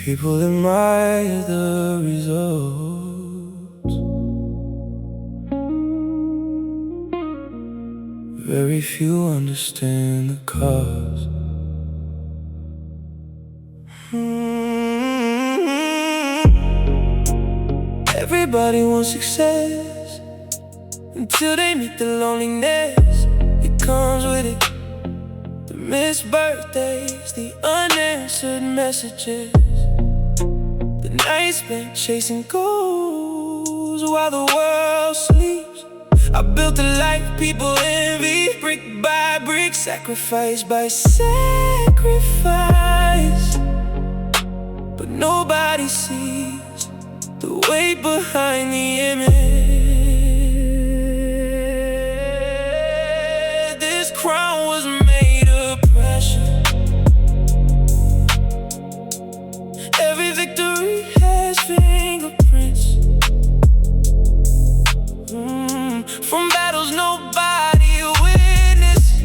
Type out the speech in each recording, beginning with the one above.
People admire the results, very few understand the cause. Everybody wants success until they meet the loneliness that comes with it. The missed birthdays, the unanswered messages, the nights spent chasing goals while the world sleeps. I built a life people envy, brick by brick, sacrifice by sacrifice. But nobody sees the weight behind the image. This crown was made of pressure. Every victory has fingerprints, from battles nobody witnessed.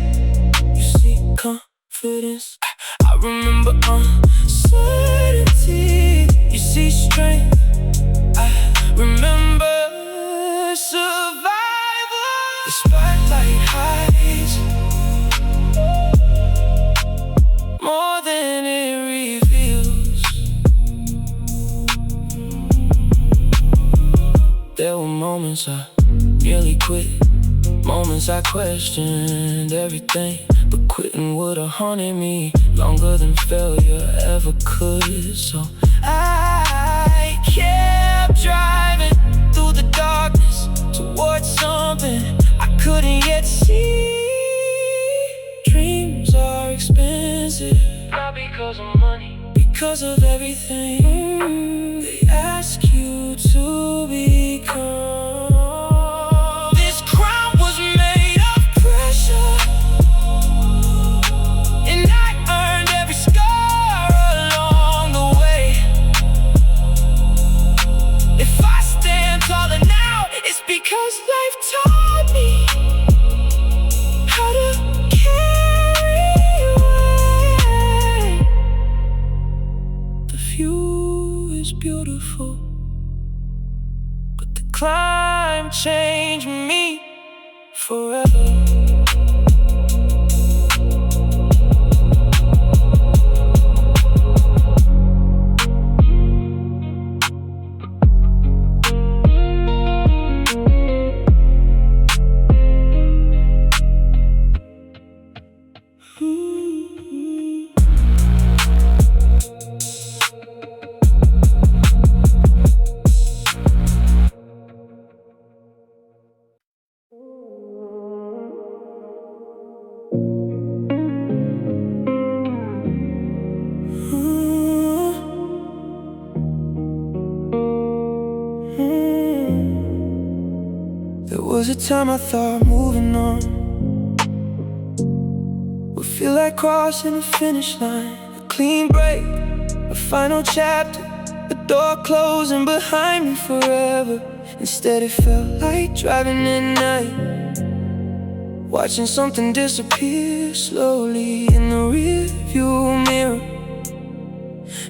You see confidence, I remember uncertainty. You see strength, I remember survival. The spotlight hides more than it reveals. There were moments I nearly quit, moments I questioned everything, but quitting would've haunted me longer than failure ever could. So I kept driving through the darkness towards something I couldn't yet see. Dreams are expensive, not because of money, because of everything they ask you to become. This crown was made of pressure, and I earned every scar along the way. If I stand taller now, it's because life taught me how to carry weight. The view is beautiful, but the climb changed me forever. There was a time I thought moving on would feel like crossing the finish line, a clean break, a final chapter, a door closing behind me forever. Instead it felt like driving at night, watching something disappear slowly in the rearview mirror.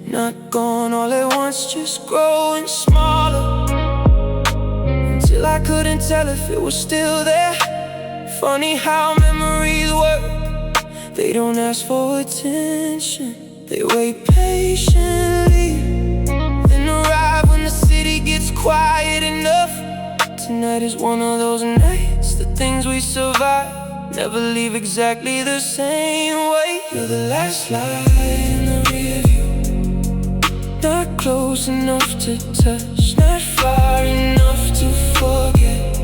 Not gone all at once, just growing smaller, till I couldn't tell if it was still there. Funny how memories work, they don't ask for attention, they wait patiently, then arrive when the city gets quiet enough. Tonight is one of those nights, the things we survive never leave exactly the same way. You're the last light in the rear view, not close enough to touch, not far enough to forget.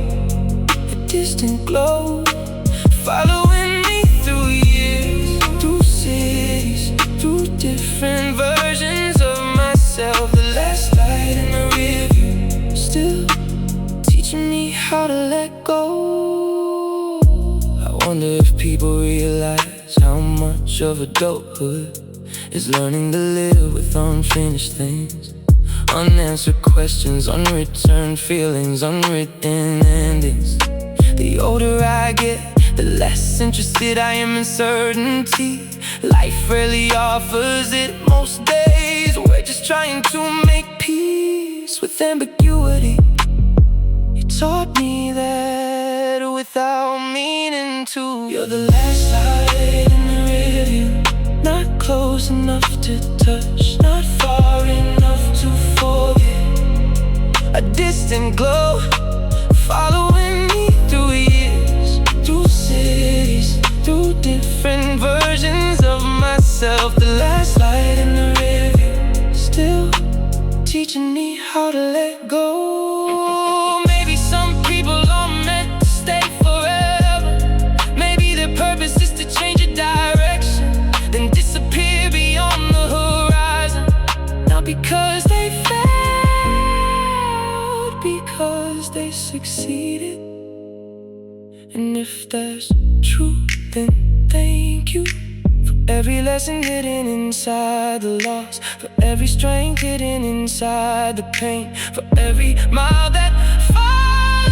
A distant glow following me through years, through cities, through different versions of myself. The last light in the rear view, still teaching me how to let go. I wonder if people realize how much of adulthood is learning to live with unfinished things, unanswered questions, unreturned feelings, unwritten endings. The older I get, the less interested I am in certainty. Life rarely offers it most days. We're just days trying to make peace with ambiguity. You taught me that without meaning to. You're the last light in the rearview, not close enough to touch, not far enough to forget. A distant glow following me through years, through cities, through different versions of myself. The last light in the rearview, still teaching me how to let go. Maybe some people are meant to stay forever. Maybe their purpose is to change a direction, then disappear beyond the horizon. Not because they failed, because they succeeded. And if that's true, then thank you for every lesson hidden inside the loss, for every strength hidden inside the pain, for every mile that follows.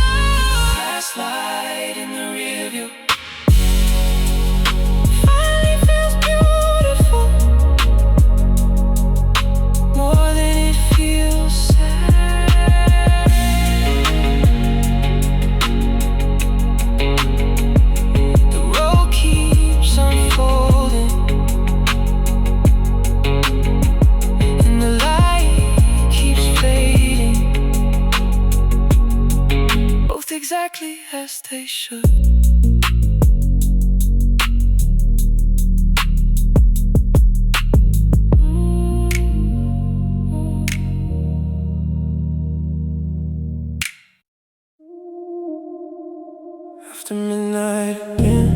Last light in the rearview finally feels beautiful, more than it feels sad. The road keeps unfolding, and the light keeps fading, both exactly as they should. After midnight again,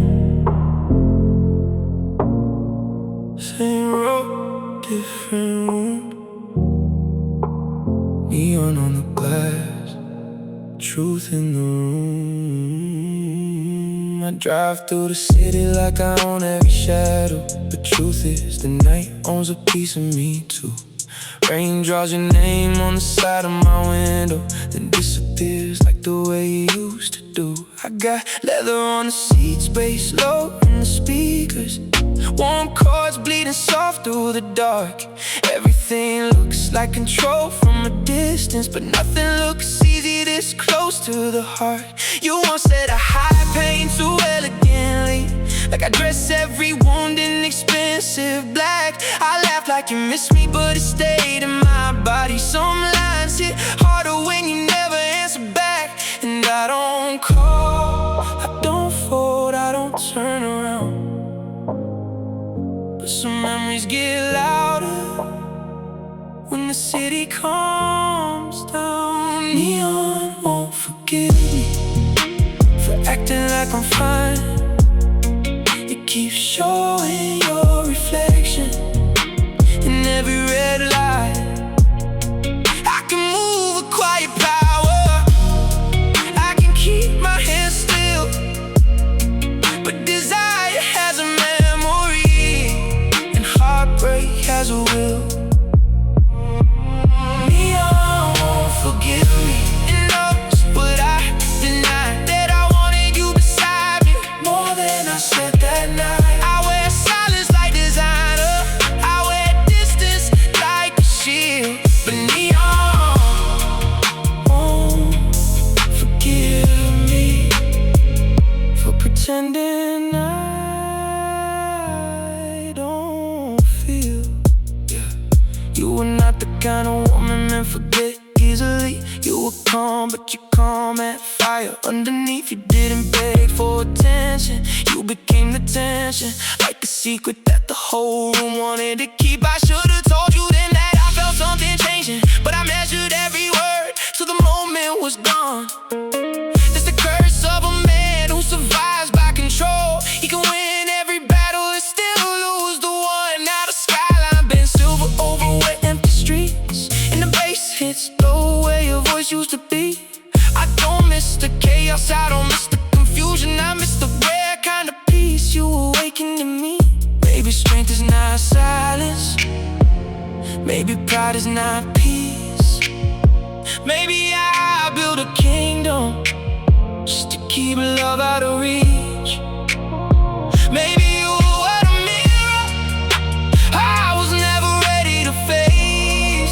same road, different wound. Neon on the glass, truth in the room. I drive through the city like I own every shadow, but truth is the night owns a piece of me too. Rain draws your name on the side of my window, then disappears like the way it used to do. I got leather on the seats, bass low in the speakers, warm chords bleeding soft through the dark. Everything looks like control from a distance, but nothing looks easy this close to the heart. You once said a high pain too elegantly, like I dress every wound in expensive black. I laughed like you missed me, but it stayed in my body. Some lines hit harder when you never answer back. And I don't call, I don't fold, I don't turn around, but some memories get louder when the city calms down. Neon won't forgive me for acting like I'm fine. You keep showing your reflection in every red light. I can move a quiet power, I can keep my hands still, but desire has a memory, and heartbreak has a will. Neon won't forgive me, and knows what I denied, that I wanted you beside me more than I said that night. I wear silence like designer, I wear distance like a shield, but neon won't forgive me for pretending I don't feel. Yeah. You were not the kind of woman men forget easily. You were calm, but you calm at fire underneath. You didn't beg for attention, you became the tension, like a secret that the whole room wanted to keep. I should've told you then that I felt something changing, but I measured every word, so the moment was gone. It's the curse of a man who survives by control. He can win every battle and still lose the one. Now the skyline been silver over wet empty streets, and the bass hits the way your voice used to be. I don't miss the chaos, I don't miss the confusion, I miss the rare kind of peace you awakened to me. Maybe strength is not silence, maybe pride is not peace. Maybe I build a kingdom just to keep love out of reach. Maybe you were a mirror I was never ready to face.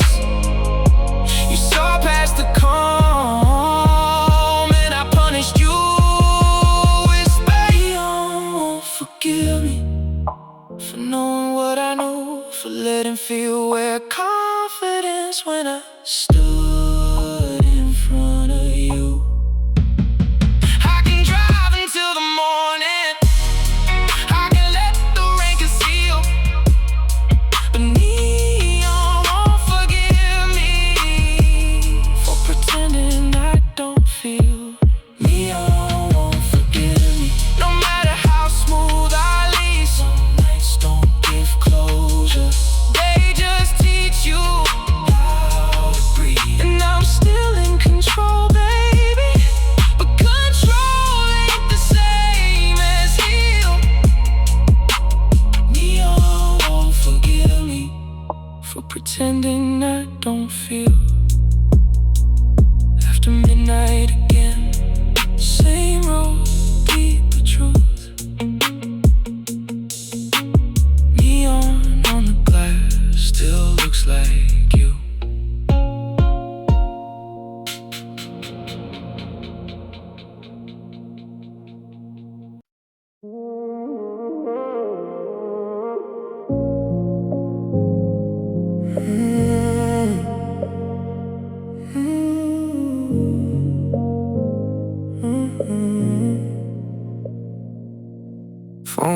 Phone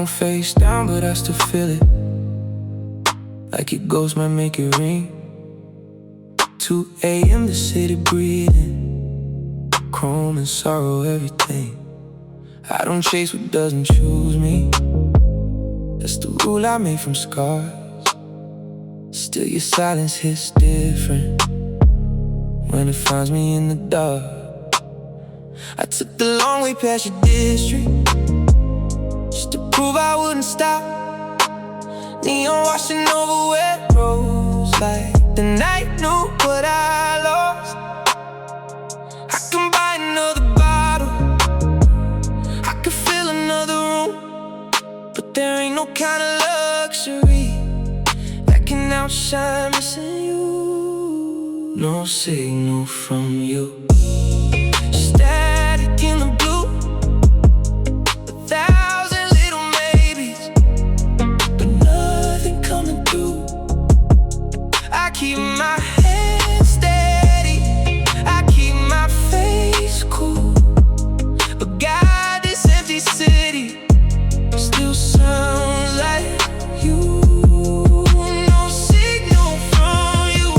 face down, but I still feel it. Like it goes, might make it ring. 2 a.m. the city breathing. Chrome and sorrow, everything. I don't chase what doesn't choose me. That's the rule I made from scars. Still your silence hits different when it finds me in the dark. I took the long way past your district just to prove I wouldn't stop. Neon washing over wet roads like the night knew what I lost. I can buy another bottle, I could fill another room, but there ain't no kind of luxury that can outshine missing you. No signal from you. Static in the blue, 1,000 little maybes, but nothing coming through. I keep my head steady, I keep my face cool, but God, this empty city still sounds like you. No signal from you,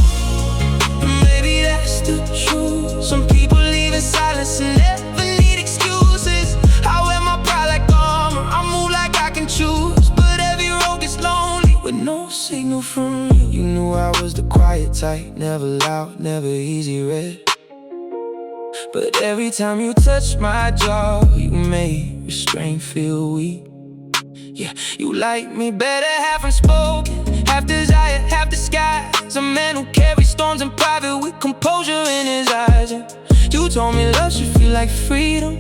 and maybe that's the truth. Some people leave in silence and never need excuses. I wear my pride like armor, I move like I can choose, but every road gets lonely with no signal from you. You knew I was the quiet type, never loud, never easy read, but every time you touch my jaw, you made restraint feel weak. Yeah, you like me better, half unspoken, half desire, half disguise. A man who carries storms in private with composure in his eyes. And you told me love should feel like freedom,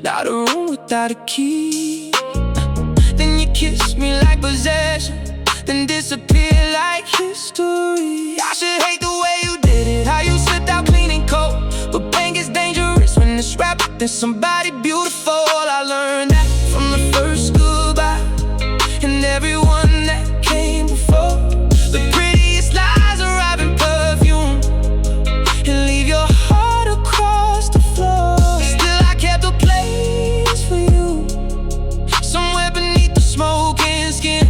not a room without a key. Then you kissed me like possession, then disappear like history. I should hate the way you did it, how you slipped out clean and cold, but pain gets dangerous when it's wrapped up in somebody beautiful. I learned that from the first goodbye and everyone that came before. The prettiest lies arrive in perfume and leave your heart across the floor. Still I kept a place for you somewhere beneath the smoking skin.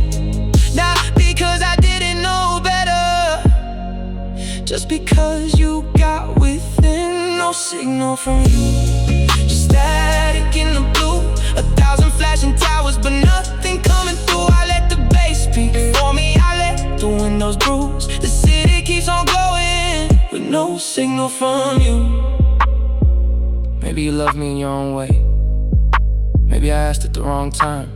Not because I didn't know better, just because you got within. No signal from you, just static in the blue, 1,000 flashing towers, but nothing coming through. I let the bass speak for me, I let the windows bruise. The city keeps on glowing with no signal from you. Maybe you love me in your own way, maybe I asked at the wrong time.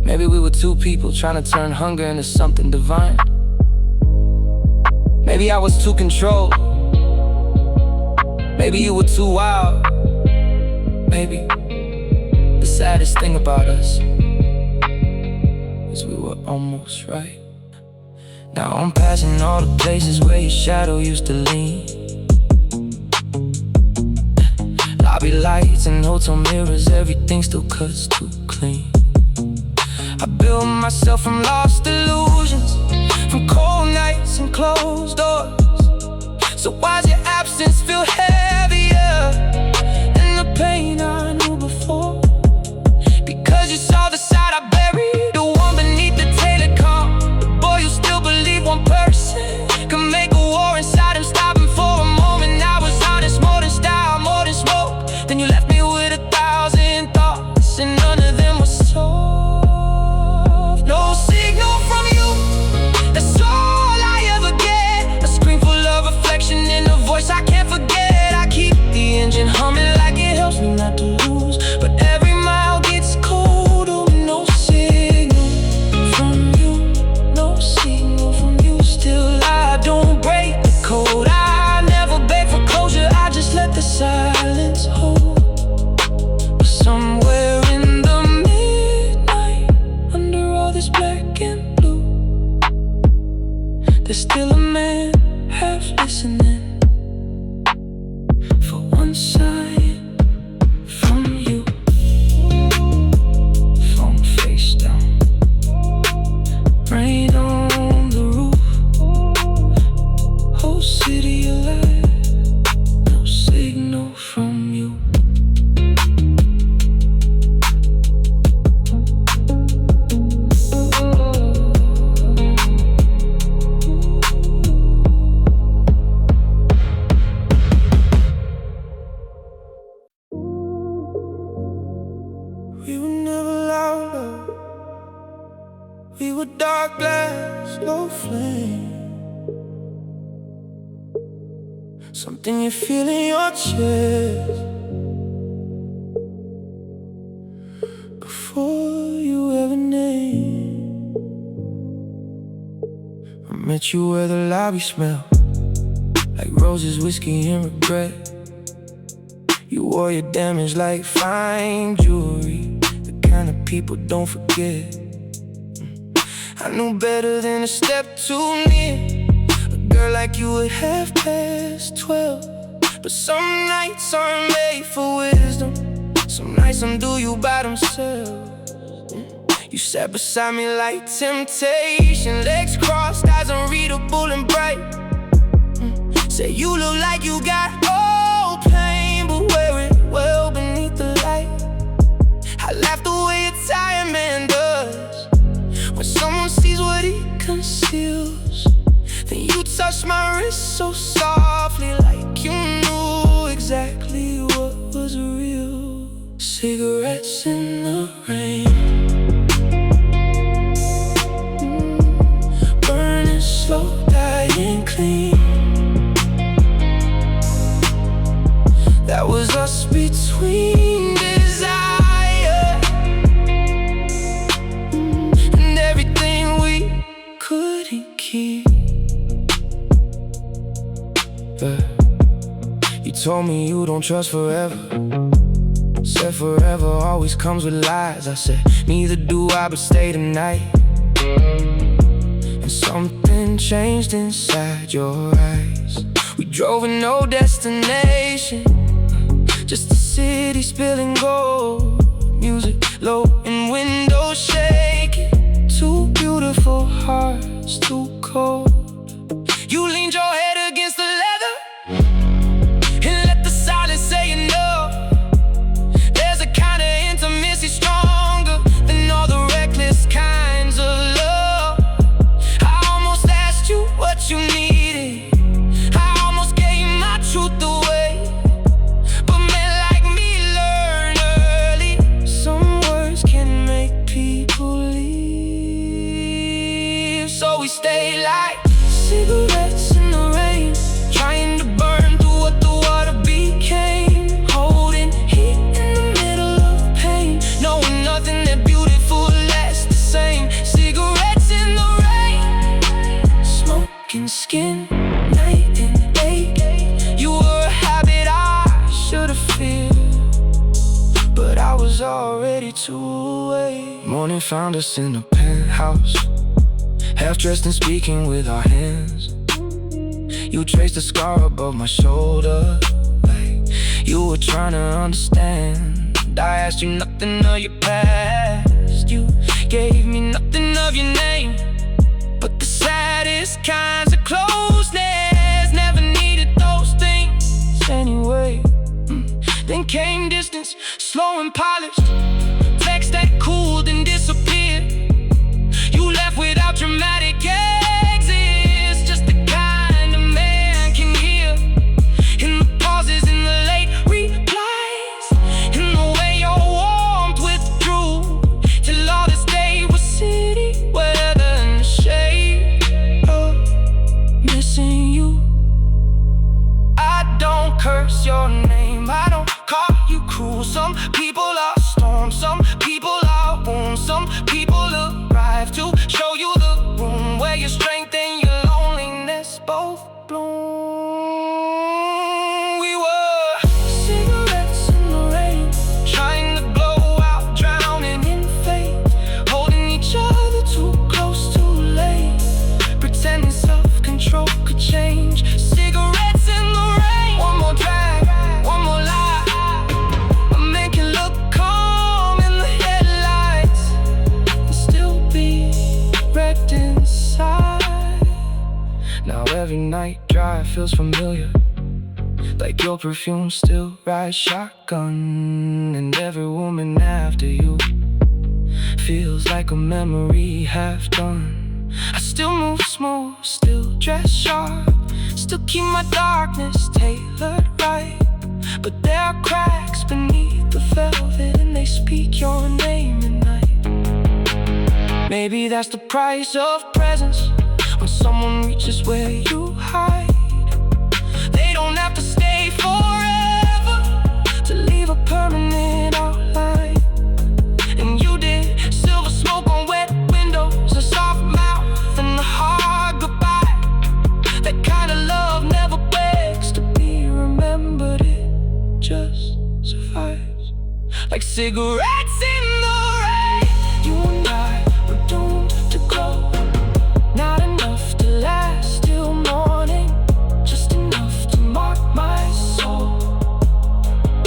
Maybe we were two people trying to turn hunger into something divine. Maybe I was too controlled, maybe you were too wild. Maybe the saddest thing about us is we were almost right. Now I'm passing all the places where your shadow used to lean. Lobby lights and hotel mirrors, everything still cuts too clean. I built myself from lost illusions, from cold nights and closed doors. So why's your absence feel heavier than the pain I knew before? Because you saw the side I buried, the one beneath the telecom. The boy who still believed one person could make a war inside him, stop him for a moment. I was honest, more than style, more than smoke. Then you left me with 1,000 thoughts, and none of them were soft. No signal from you, that's all I ever get. A screen full of reflection in a voice I can't forget. I keep the engine humming like it helps me not to lose, but every mile gets colder. No signal from you, no signal from you. Still I don't break the code, I never beg for closure, I just let the silence hold. We were never loud, love. We were dark glass, low flame. Something you feel in your chest before you ever name. I met you where the lobby smelled like roses, whiskey, and regret. You wore your damage like fine jewelry, the kind of people don't forget. I knew better than to step too near a girl like you at 12:30. But some nights aren't made for wisdom. Some nights some do you by themselves. You sat beside me like temptation, legs crossed, eyes unreadable and bright. Say you look like you got old pain, but wear it well beneath the light. I laugh the way a tired man does when someone sees what he conceals. Then you touch my wrist so softly, like you knew exactly what was real. Cigarettes in the rain, burning slow, dying clean. That was us between desire and everything we couldn't keep. You told me you don't trust forever. Said forever always comes with lies. I said neither do I, but stay tonight. And something changed inside your eyes. We drove with no destination, just a city spilling gold. Music low and windows shaking. Two beautiful hearts, too cold. You leaned your head against the leather and let the silence say enough. There's a kind of intimacy stronger than all the reckless kinds of love. I almost asked you what you needed. I almost gave my truth away. But men like me learn early. Some words can make people leave. So we stay like cigarettes in the rain, trying to burn through what the water became. Holding heat in the middle of pain, knowing nothing that beautiful lasts the same. Cigarettes in the rain, smoking skin, night and day. You were a habit I should've feared, but I was already too late. Morning found us in a penthouse, half dressed and speaking with our hands. You traced a scar above my shoulder, like you were trying to understand. I asked you nothing of your past. You gave me nothing of your name, but the saddest kinds of closeness never needed those things anyway. Then came distance, slow and polished, flex that cooled and disappeared. You left without dramatic exits, just the kind a man can hear. In the pauses, in the late replies, in the way your warmth withdrew, till all this day was city weather and the shade of missing you. I don't curse your name, I don't call you cruel. Some people are storms, some people are wounds, some people arrive to show you the room where your strength and your loneliness both bloom. We were cigarettes in the rain, trying to blow out, drowning in fate, holding each other too close, too late, pretending self-control could change. Cigarettes in the rain, one more drag, one more lie. A man can look calm in the headlights and still be wrecked inside. Now every night drive feels familiar, like your perfume still rides shotgun. And every woman after you feels like a memory half done. I still move smooth, still dress sharp, still keep my darkness tailored right. But there are cracks beneath the velvet and they speak your name. Maybe that's the price of presence. When someone reaches where you hide, they don't have to stay forever to leave a permanent outline. And you did. Silver smoke on wet windows, a soft mouth and a hard goodbye. That kind of love never begs to be remembered. It just survives like cigarettes in the rain. You and I were doomed to glow. Not enough to last till morning, just enough to mark my soul.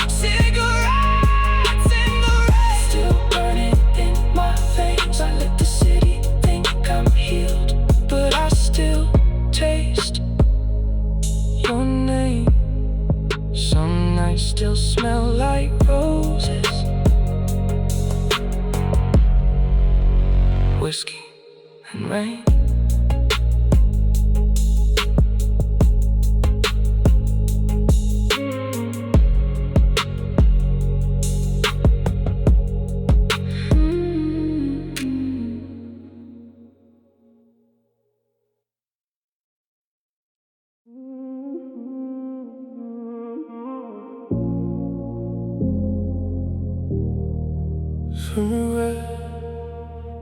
Cigarettes in the rain, still burning in my veins. I let the city think I'm healed, but I still taste your name. Some nights still smell like roses, whiskey and rain. Regret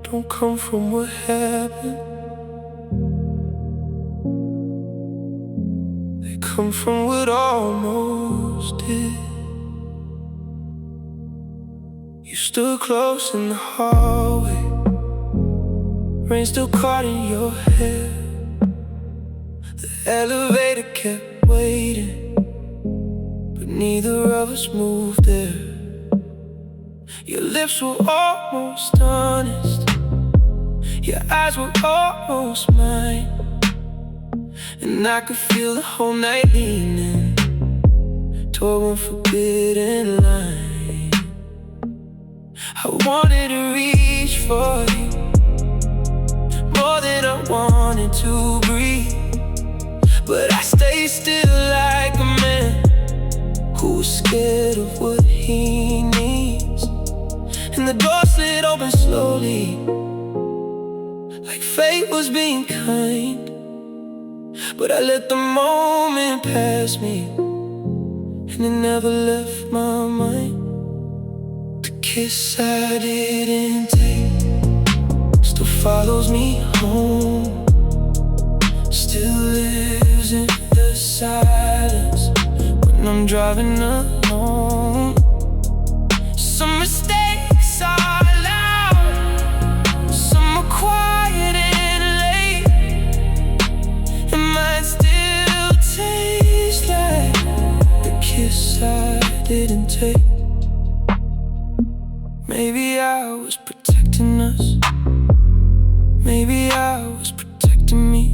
don't come from what happened, they come from what almost did. You stood close in the hallway, rain still caught in your hair. The elevator kept waiting, but neither of us moved there. Your lips were almost honest, your eyes were almost mine, and I could feel the whole night leaning toward one forbidden line. I wanted to reach for you more than I wanted to breathe, but I stayed still like a man who was scared of what he needs. And the door slid open slowly, like fate was being kind. But I let the moment pass me, and it never left my mind. The kiss I didn't take still follows me home, still lives in the silence when I'm driving alone. Some mistakes are loud, some are quiet and late, and mine still taste like the kiss I didn't take. Maybe I was protecting us, maybe I was protecting me,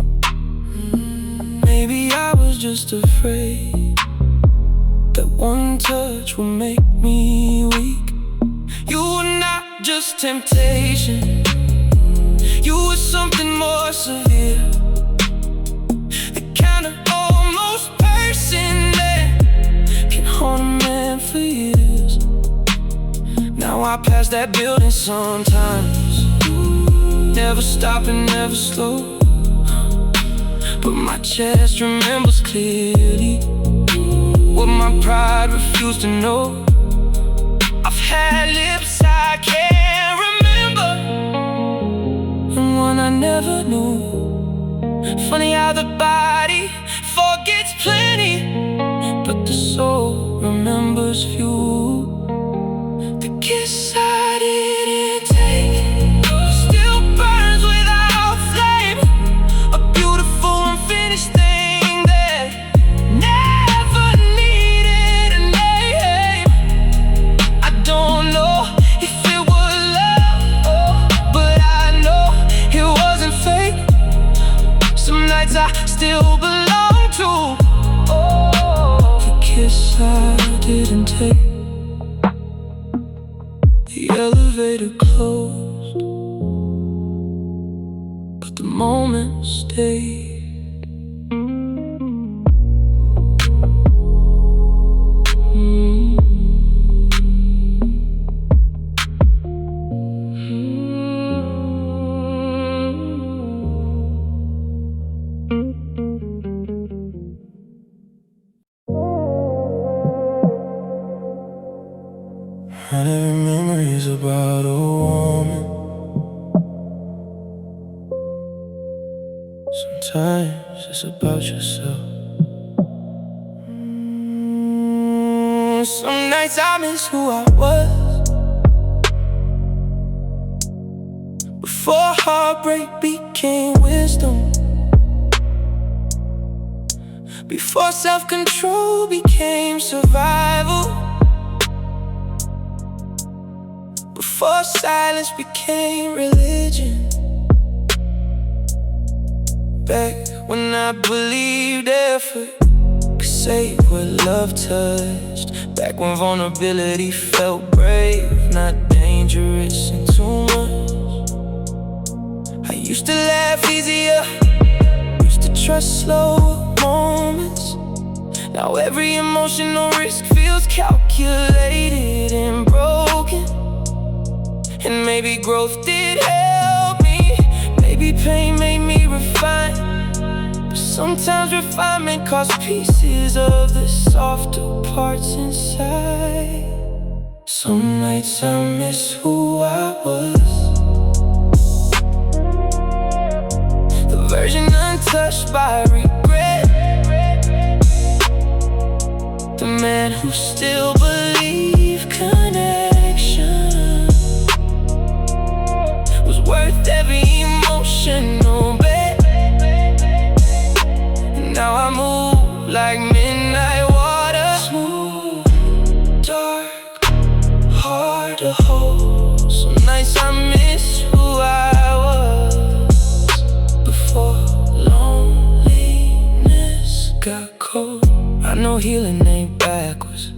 maybe I was just afraid that one touch will make me weak. You were not just temptation, you were something more severe, the kind of almost person that can haunt a man for years. Now I pass that building sometimes, never stop and never slow, but my chest remembers clearly what my pride refused to know. I've had lips I can't remember, and one I never knew. Funny how the body forgets plenty, but the soul remembers few. The kiss I didn't take still burns without flame, a beautiful unfinished thing that never needed a name. I don't know if it was love, but I know it wasn't fake. Some nights I still belong to the kiss I didn't take. The elevator closed, but the moment stayed. Not every memory is about a woman. Sometimes it's about yourself. Some nights I miss who I was before heartbreak became wisdom, before self-control became survival, before silence became religion. Back when I believed effort could save what love touched. Back when vulnerability felt brave, not dangerous and too much. I used to laugh easier, used to trust slower moments. Now every emotional risk feels calculated and broken. And maybe growth did help me, maybe pain made me refine. But sometimes refinement costs pieces of the softer parts inside. Some nights I miss who I was, the version untouched by regret, the man who still believed connection was worth every emotional bet. And now I move like midnight water, smooth, dark, hard to hold. Some nights I miss who I was before loneliness got cold. I know healing ain't backwards,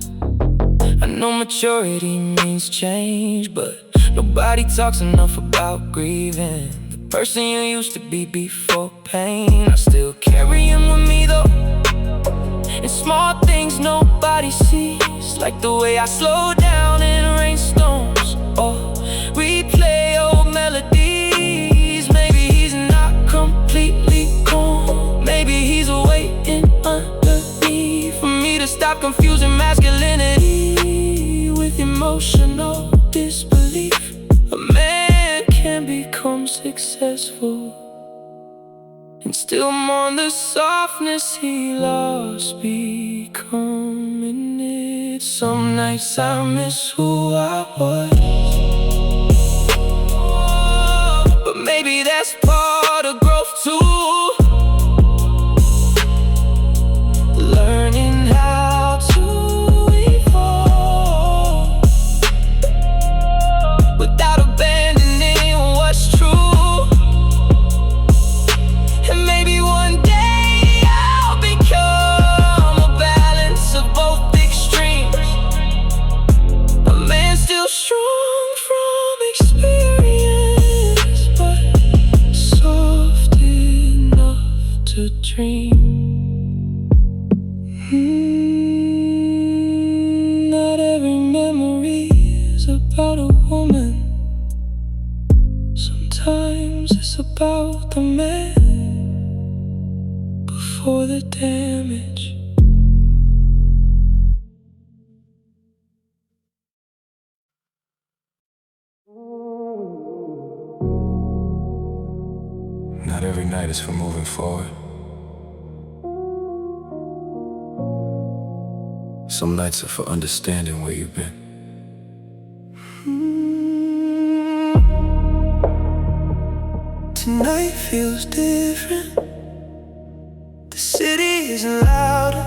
I know maturity means change, but nobody talks enough about grieving the person you used to be before pain. I still carry him with me though, and small things nobody sees, like the way I slow down in rainstorms or replay old melodies. Maybe he's not completely gone, maybe he's waiting underneath for me to stop confusing masculinity with emotional disbelief. A man can become successful and still mourn the softness he lost becoming it. Some nights I miss who I was, but maybe that's part of growth too. Learning how to evolve without abandoning what's true. And maybe one day I'll become a balance of both extremes, a man still strong from experience, but soft enough to dream. Not every memory is about a woman. Sometimes it's about the man before the damage. Not every night is for moving forward. Some nights are for understanding where you've been. Tonight feels different. The city isn't louder,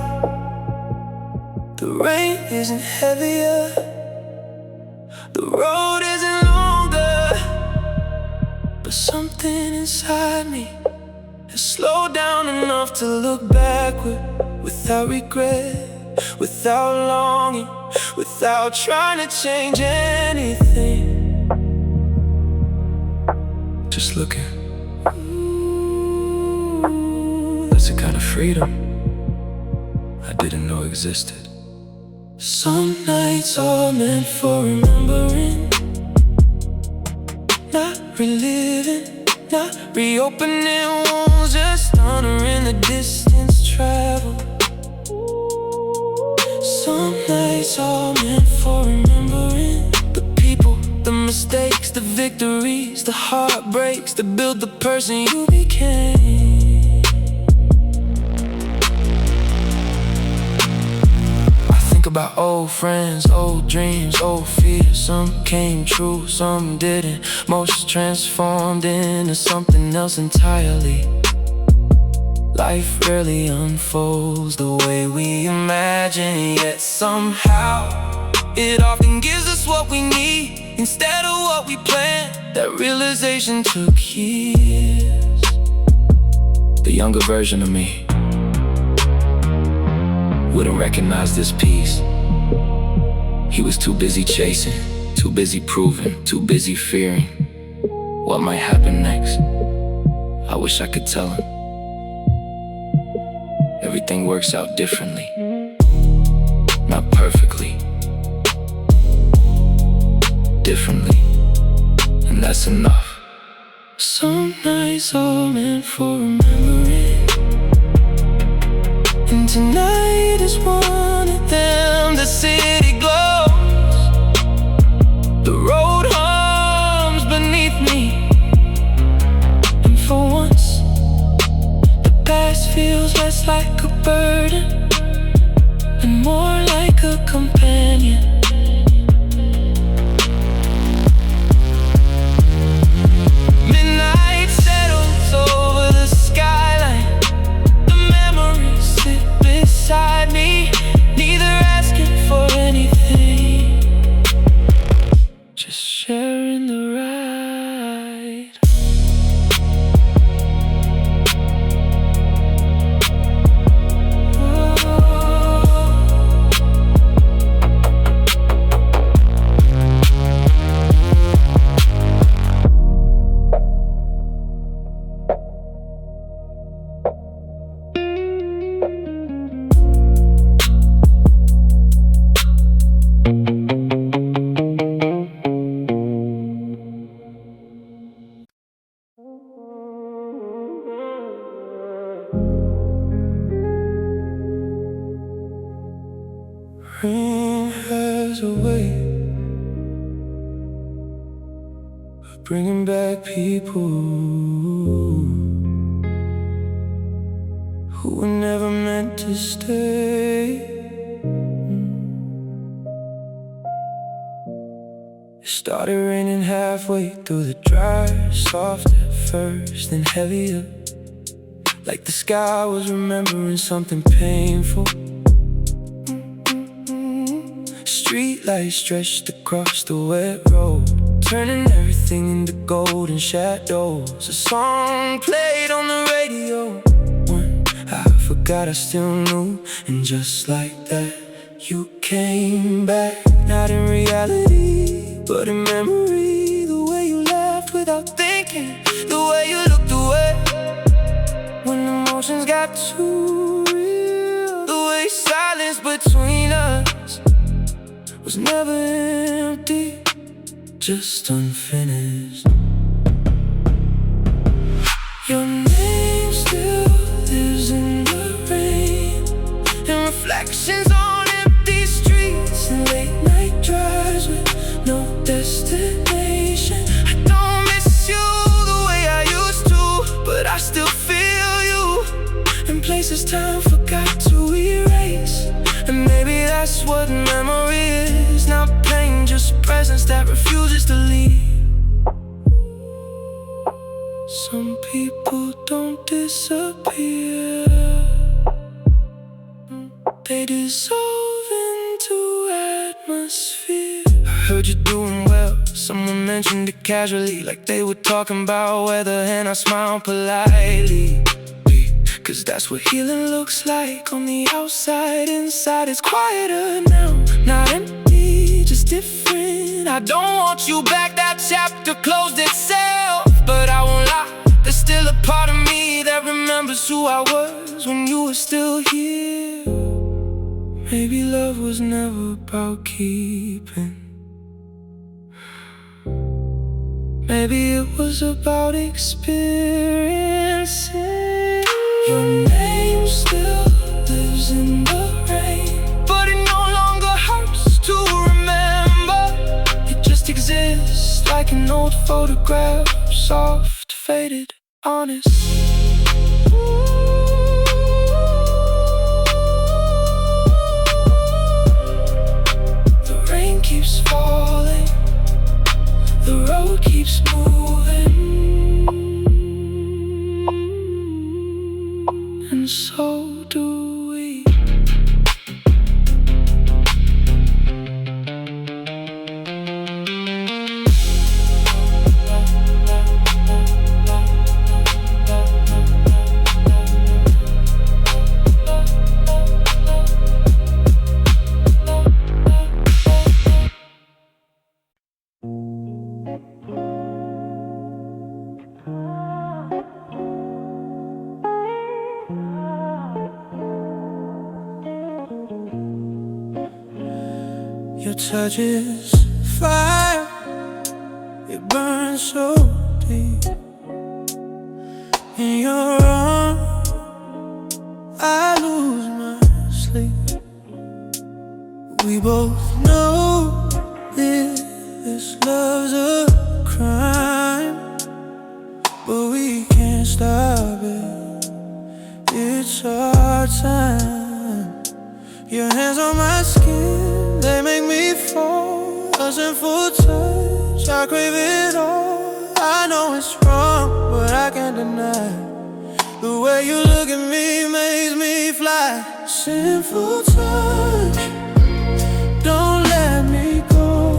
the rain isn't heavier, the road isn't longer, but something inside me has slowed down enough to look backward without regret, without longing, without trying to change anything. Just looking. That's a kind of freedom I didn't know existed. Some nights are meant for remembering, not reliving, not reopening wounds, just honoring the distance traveled. Some nights are meant for remembering, mistakes, the victories, the heartbreaks that build the person you became. I think about old friends, old dreams, old fears. Some came true, some didn't. Most transformed into something else entirely. Life rarely unfolds the way we imagine, yet somehow it often gives us what we need instead of what we planned. That realization took years. The younger version of me wouldn't recognize this piece. He was too busy chasing, too busy proving, too busy fearing what might happen next. I wish I could tell him everything works out differently, not perfectly, differently, and that's enough. Some nights are meant for remembering, and tonight is one of them. The city glows, the road hums beneath me, and for once the past feels less like a burden and more like a companion. Midnight settles over the skyline. The memories sit beside me, neither asking for anything, just sharing the ride. Rain has a way of bringing back people who were never meant to stay. It started raining halfway through the drive, soft at first, then heavier, like the sky was remembering something painful. Streetlights stretched across the wet road, turning everything into golden shadows. A song played on the radio, one I forgot I still knew. And just like that, you came back. Not in reality, but in memory. The way you laughed without thinking, the way you looked away when emotions got too real, the way silence between us was never empty, just unfinished. Your name still lives in the rain, and reflections on empty streets, and late night drives with no destination. I don't miss you the way I used to, but I still feel you in places time forgot to erase. And maybe that's what memory is, not pain, just presence that refuses to leave. Some people don't disappear, they dissolve into atmosphere. I heard you're doing well, someone mentioned it casually, like they were talking about weather, and I smiled politely. Cause that's what healing looks like on the outside. Inside it's quieter now, not empty, just different. I don't want you back, that chapter closed itself. But I won't lie, there's still a part of me that remembers who I was when you were still here. Maybe love was never about keeping, maybe it was about experiencing. Your name still lives in the rain, but it no longer hurts to remember. It just exists an old photograph, soft, faded, honest. The rain keeps falling, the road keeps moving, and so do we. Your touch is fire, it burns so deep. In your arms, I lose my sleep. We both know this love's a crime, but we can't stop it. It's our time. Your hands on my skin, they make me fall. A sinful touch, I crave it all. I know it's wrong, but I can't deny. The way you look at me makes me fly. Sinful touch, don't let me go.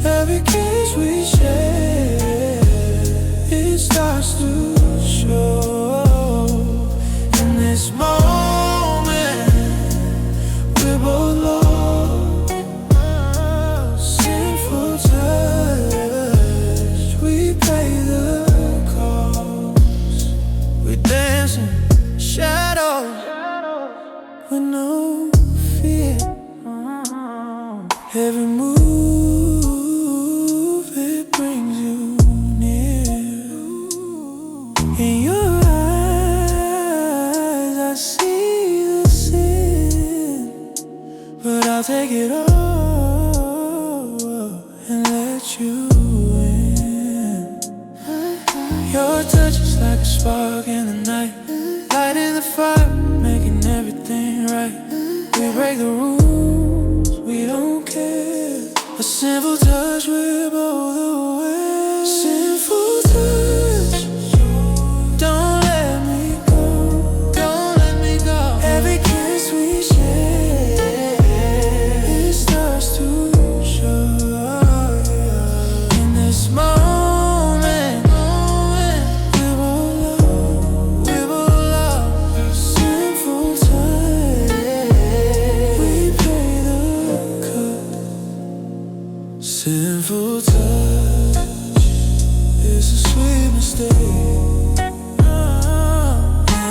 Every kiss we share, it starts to show. In this moment, we're both lost. Sinful touch, we pay the cost. We dance in shadows with no fear. Every move, it brings you near. In your eyes, I see the sin, but I'll take it all and let you in. Your touch is like a spark in the night, lighting the fire, making everything right. We break the rules, we don't care. A sinful touch, we're both aware. Sinful touch, don't let me go. Don't let me go. Every kiss we share, it starts to show. In this moment, we're both lost. Sinful touch, we pay the cost. Sinful touch is a sweet mistake.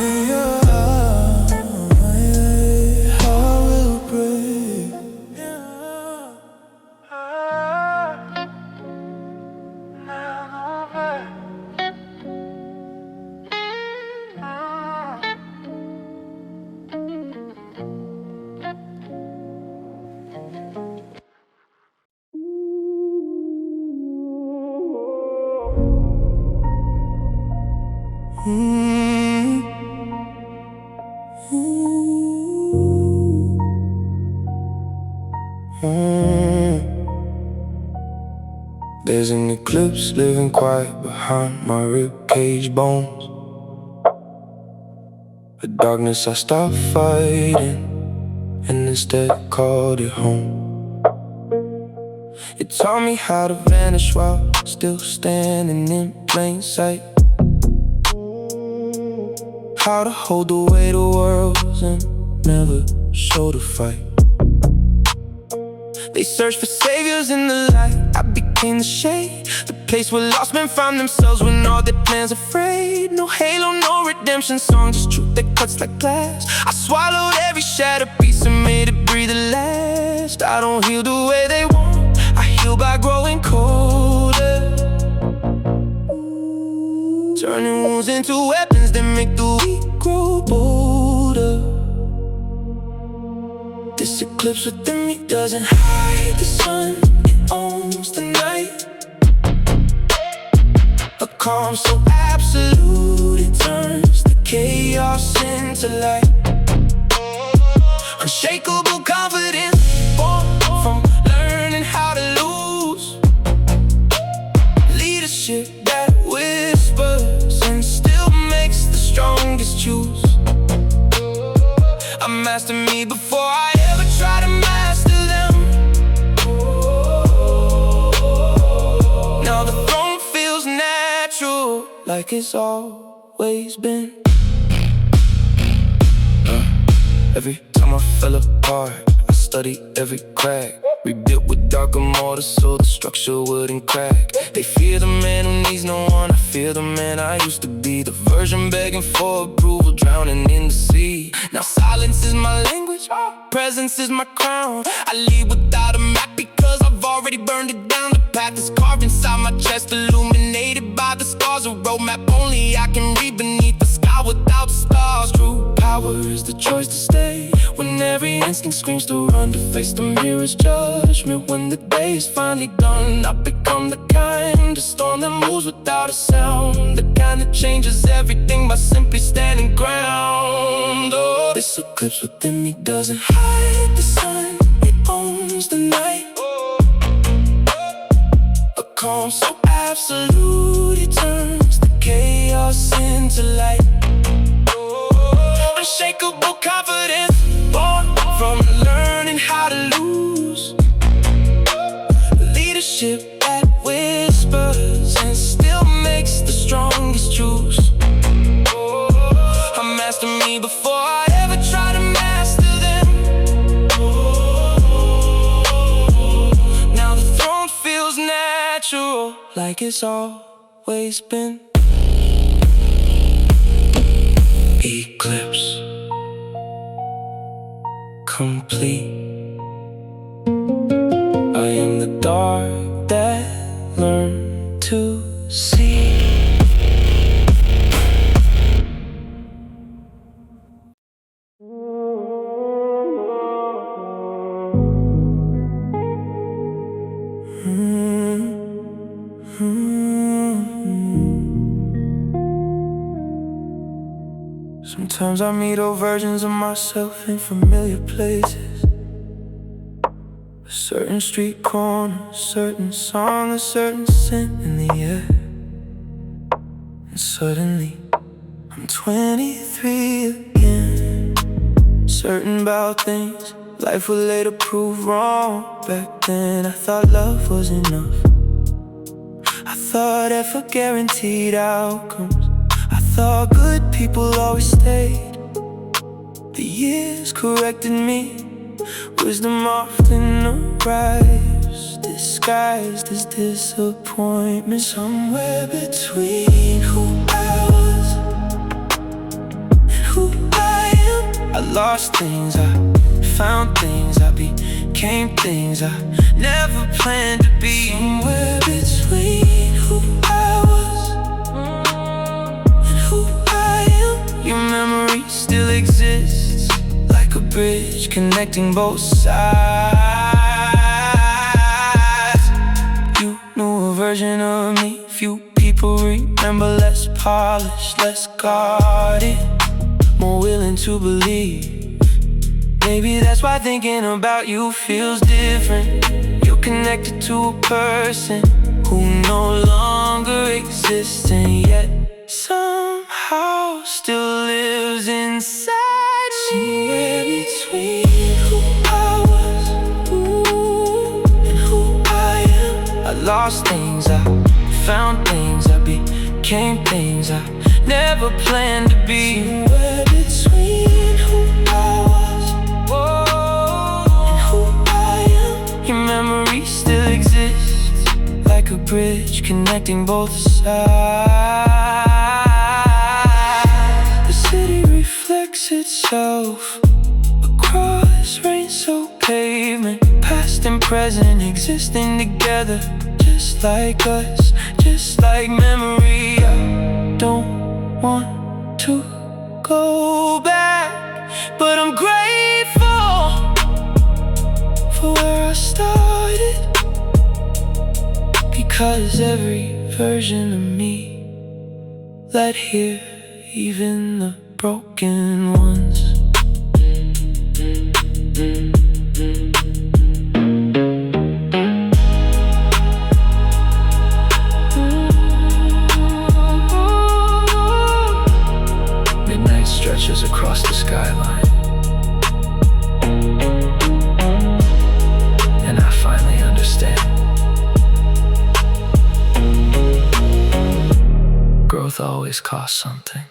In your arms, my heart will break. There's an eclipse living quiet behind my ribcage bones. A darkness I stopped fighting and instead called it home. It taught me how to vanish while still standing in plain sight. How to hold the weight of worlds and never show the fight. They search for saviors in the light, I became the shade. The place where lost men found themselves when all their plans are frayed. No halo, no redemption song, just truth that cuts like glass. I swallowed every shattered piece and made it breathe at last. I don't heal the way they want, I heal by growing colder. Turning wounds into weapons that make the weak grow bolder. This eclipse within me doesn't hide the sun, it owns the night. calm so absolute it turns the chaos into light. Unshakable confidence born from learning how to lose. Leadership that whispers and still makes the strongest choose. I master me before I ever try to master them. Now the throne feels natural, like it's always been. Every time I fell apart, I studied every crack. Rebuilt with darker mortar so the structure wouldn't crack. They fear the man who needs no one, I fear the man I used to be. The version begging for approval, drowning in the sea. Now silence is my language, presence is my crown. I lead without a map because I've already burned it down. The path is carved inside my chest, illuminated by the stars. A roadmap only I can read beneath the sky without stars. True power is the choice to stay when every instinct screams to run, to face the mirror's judgment. When the day is finally done, I become the kind of storm that moves without a sound, the kind that changes everything by simply standing ground. Oh, this eclipse within me doesn't hide the sun, it owns the night. A calm so absolute it turns the chaos into light. Unshakable confidence born from learning how to lose. Leadership that whispers and still makes the strongest choose. I master me before I ever try to master them. Now the throne feels natural, like it's always been. Eclipse complete. I am the dark that learned to see. Sometimes I meet old versions of myself in familiar places. A certain street corner, a certain song, a certain scent in the air. And suddenly, I'm 23 again. Certain about things life would later prove wrong. Back then I thought love was enough. I thought effort guaranteed outcomes. I thought good people always stayed. The years corrected me. Wisdom often arrives disguised as disappointment. Somewhere between who I was and who I am, I lost things, I found things, I became things I never planned to be. Somewhere between who I was and who I am, your memory still exists, like a bridge connecting both sides. You knew a version of me few people remember, less polished, less guarded, more willing to believe. Maybe that's why thinking about you feels different. You're connected to a person who no longer exists, and yet somehow still lives inside me. Somewhere between who I was and who I am, I lost things, I found things, I became things I never planned to be. Somewhere between who I was and who I am, your memory still exists, like a bridge connecting both sides. The city reflects itself across rain-soaked pavement, past and present existing together, just like us, just like memory. I don't want to go back, but I'm grateful for where I started, because every version of me that hear even the broken ones. Midnight stretches across the skyline, and I finally understand. Growth always costs something.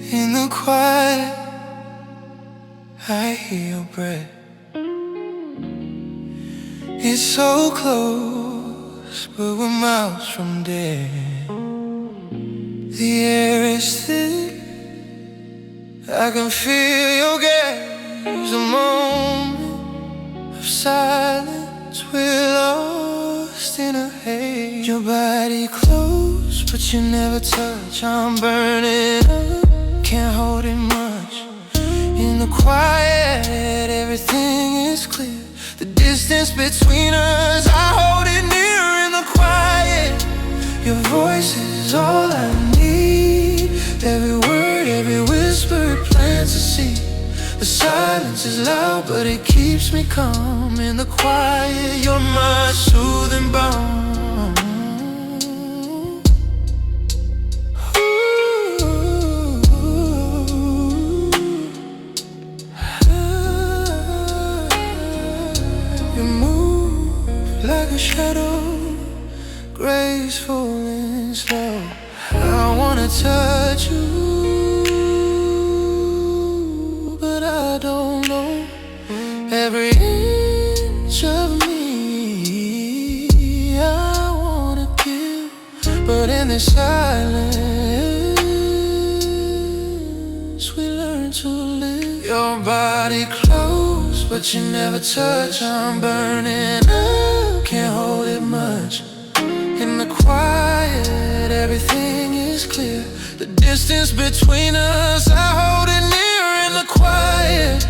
In the quiet, I hear your breath. It's so close, but we're miles from death. The air is thick, I can feel your gaze. A moment of silence, we're lost in a haze. Your body close, but you never touch. I'm burning up, can't hold it much. In the quiet, everything is clear. The distance between us, I hold it near. In the quiet, your voice is all I need. Every word, every whisper, it plants a seed. The silence is loud, but it keeps me calm. In the quiet, you're my soothing balm. Like a shadow, graceful and slow. I wanna touch you, but I don't know every inch of me. I wanna kill, but in this silence we learn to live. Your body close, but you never touch. I'm burning up, can't hold it much. In the quiet, everything is clear. The distance between us, I hold it near. In the quiet,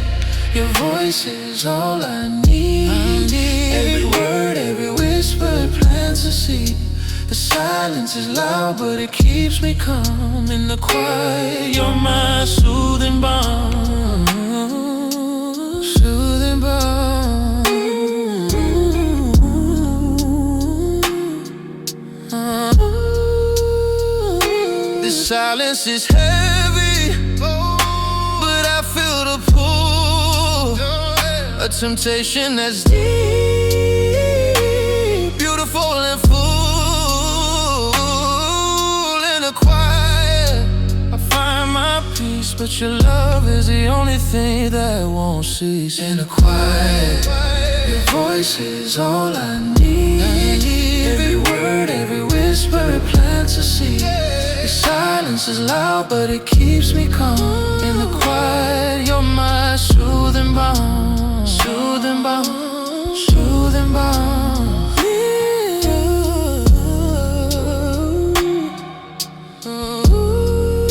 your voice is all I need. Every word, every whisper plants a seed. The silence is loud, but it keeps me calm. In the quiet, you're my soothing balm. Soothing balm. This silence is heavy, but I feel the pull. A temptation that's deep, beautiful and full. In the quiet, I find my peace, but your love is the only thing that won't cease. In the quiet, your voice is all I need. Every word, every whisper, it plants a seed. The silence is loud, but it keeps me calm. In the quiet, you're my soothing balm. Soothing balm, soothing balm.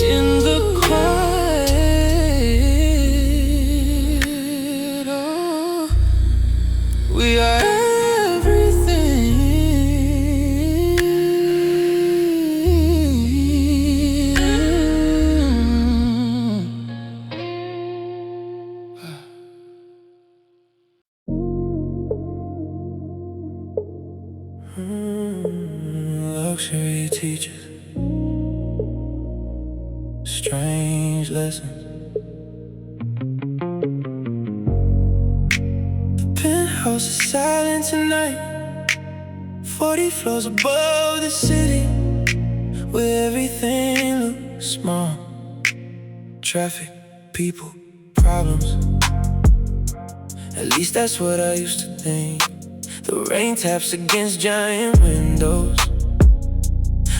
In the quiet, oh, we are luxury teaches strange lessons. The penthouse is silent tonight, 40 floors above the city, where everything looks small. Traffic, people, problems. At least that's what I used to think. The rain taps against giant windows,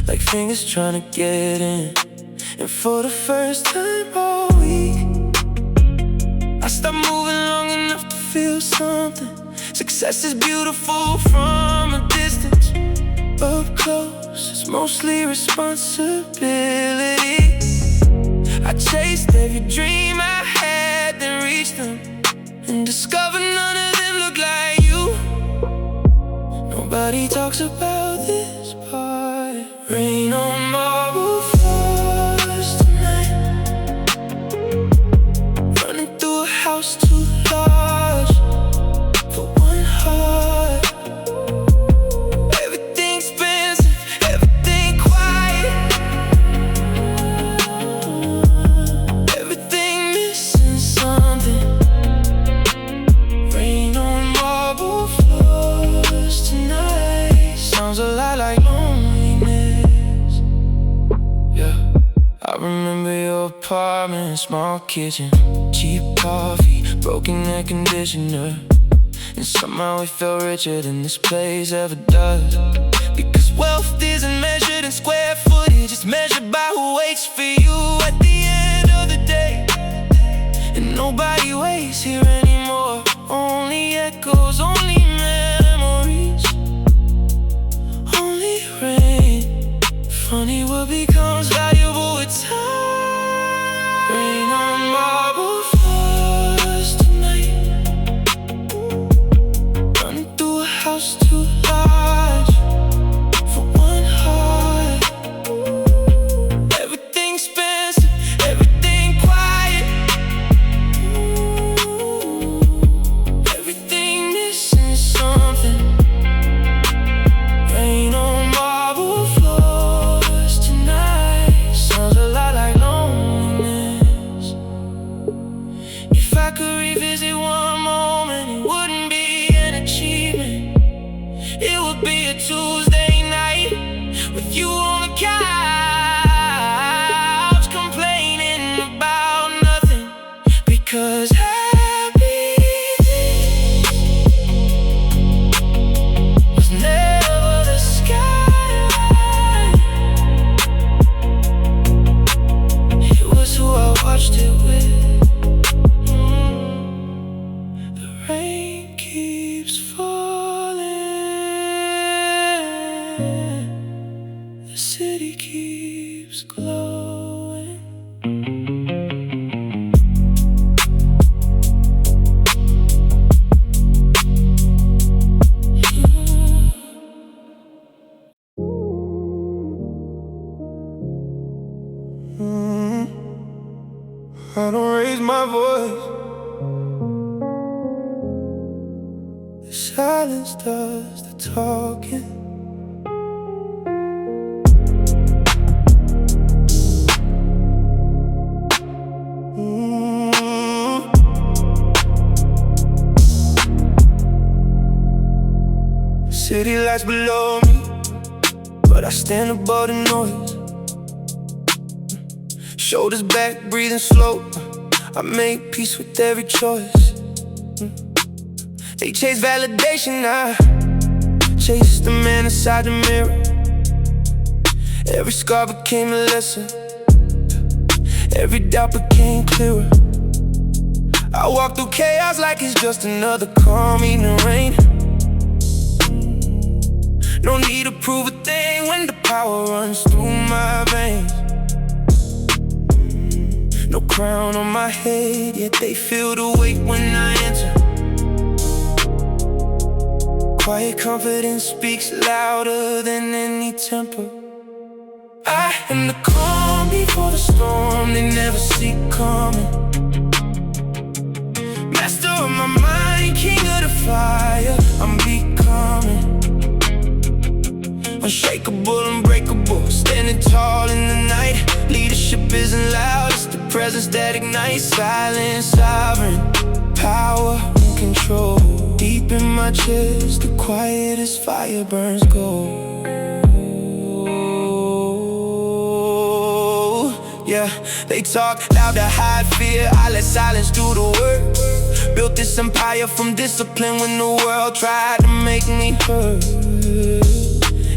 like fingers trying to get in. And for the first time all week, I stopped moving long enough to feel something. Success is beautiful from a distance. Up close, it's mostly responsibility. I chased every dream I had, then reached them, and discovered none of them look like you. Nobody talks about this part. Rain on marble floors tonight, running through a house too large for one heart. Everything expensive, everything quiet, everything missing something. Rain on marble floors tonight. Sounds a lot like loneliness. Yeah, I remember your apartment, small kitchen, cheap coffee, broken air conditioner. And somehow we felt richer than this place ever does. Because wealth isn't measured in square footage, it's measured by who waits for you at the end of the day. And nobody waits here anymore, only echoes, only memories, only rain. Funny what becomes valuable with time. Rain on marble floors tonight, running through a house too large for one heart. Everything expensive, everything quiet, everything missing something. Rain on marble floors tonight. Sounds a lot like loneliness. If I could revisit one moment, it wouldn't be an achievement. It would be a Tuesday night with you on the couch, complaining about nothing. Because happiness was never the skyline, it was who I watched it with. The rain keeps falling, the city keeps glowing. I don't raise my voice, the silence does the talking. City lights below me, but I stand above the noise. Shoulders back, breathing slow, I make peace with every choice. They chase validation, I chase the man inside the mirror. Every scar became a lesson, every doubt became clearer. I walk through chaos like it's just another calm evening rain. No need to prove a thing when the power runs through my veins. No crown on my head, yet they feel the weight when I enter. Quiet confidence speaks louder than any temper. I am the calm before the storm they never see coming. Master of my mind, king of the fire, I'm becoming. Unshakable, unbreakable, standing tall in the night. Leadership isn't loud, it's the presence that ignites. Silent, sovereign, power and control. Deep in my chest, the quietest fire burns gold. Yeah, they talk loud to hide fear, I let silence do the work. Built this empire from discipline when the world tried to make me hurt.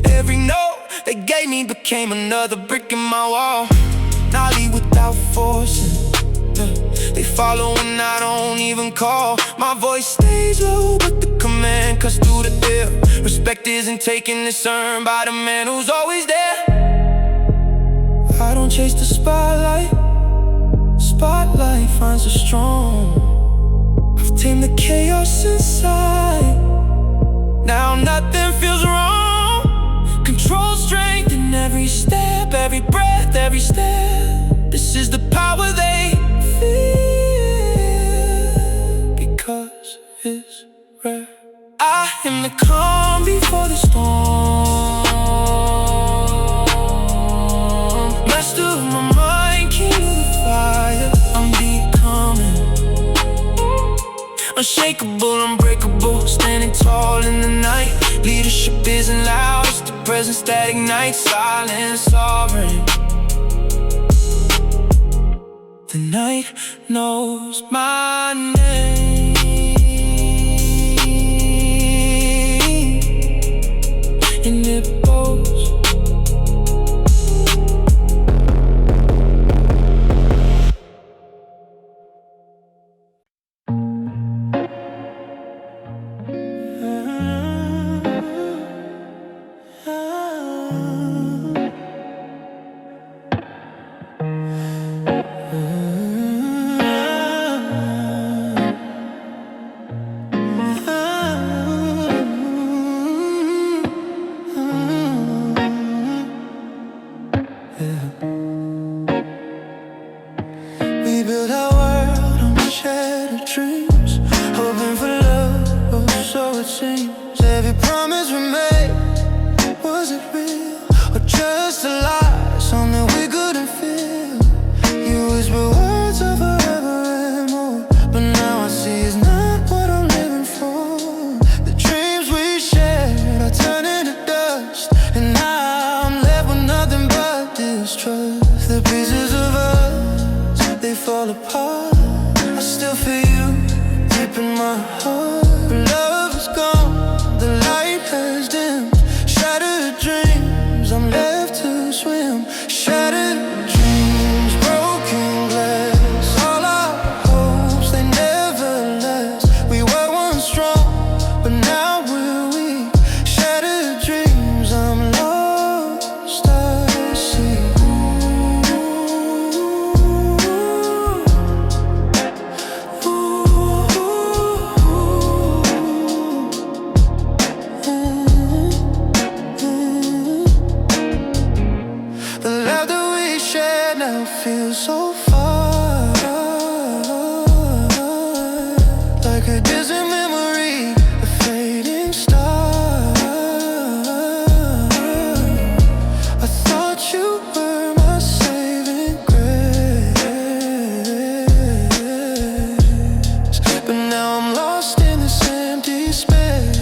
Every note they gave me became another brick in my wall. Now I leave without forcing, they follow when I don't even call. My voice stays low, but the command cuts through the air. Respect isn't taken, it's earned by the man who's always there. I don't chase the spotlight, spotlight finds us strong. I've tamed the chaos inside, now nothing feels wrong. Control strength in every step, every breath, every step. This is the power they feel, because it's rare. I am the calm before the storm, master of my mind, king of the fire. I'm becoming unshakable, unbreakable, standing tall in the night. Leadership isn't loud, it's the presence that ignites. Silent, sovereign. The night knows my name, and it bows. We built our world on shattered dreams, hoping for love, oh so it seems. Every promise we made, was it real? Or just a lie, something we couldn't feel? You whisper words of forever and more, but now I see it's not what I'm living for. The dreams we shared are turning to dust, and now I'm left with nothing but distrust. The pieces of us, they fall apart. I still feel you deep in my heart. But love is gone, the light has dimmed. Shattered dreams, I'm left to swim. Shattered dreams, broken glass. All our hopes, they never last. We were once strong, but now we're weak. Shattered dreams, I'm lost at sea. The love that we shared now feels so far, like a distant memory, a fading star. I thought you were my saving grace, but now I'm lost in this empty space.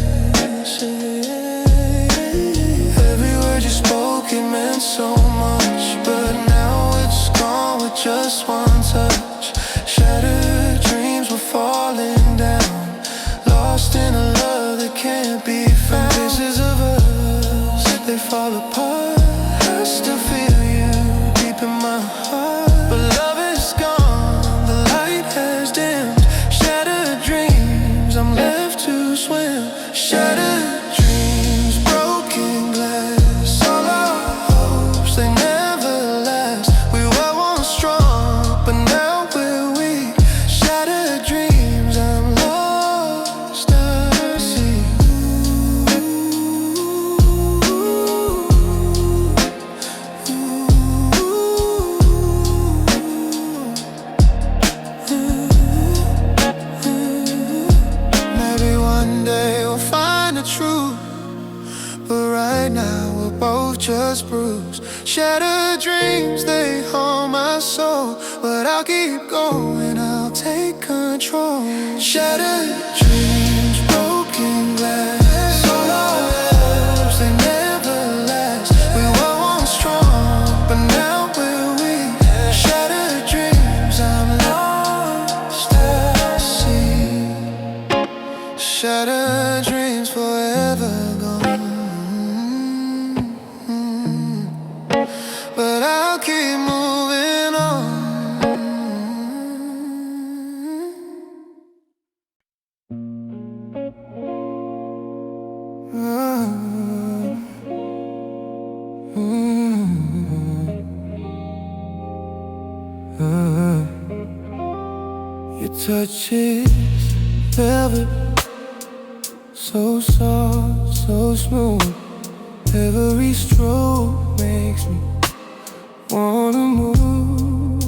Every word you spoke, it meant so much, but now it's gone with just one touch. Shattered dreams were falling down, lost in a love that can't be found. Pieces of us, they fall apart. I still feel you deep in my heart, but love is gone, the light has dimmed. Shattered dreams, I'm left to swim. Shattered dreams, broken glass. All our hopes, they never last. We were once strong, but now we're weak. Shattered dreams, I'm lost at sea. Maybe one day we'll find the truth, but right now we're both just bruised. Shattered dreams, they haunt my soul, but I'll keep going, I'll take control. Shattered dreams, broken glass. All our hopes, they never last. We were once strong, but now we're weak. Shattered dreams, I'm lost at sea. Shattered dreams forever gone. Your touch is velvet, so soft, so smooth. Every stroke makes me wanna move.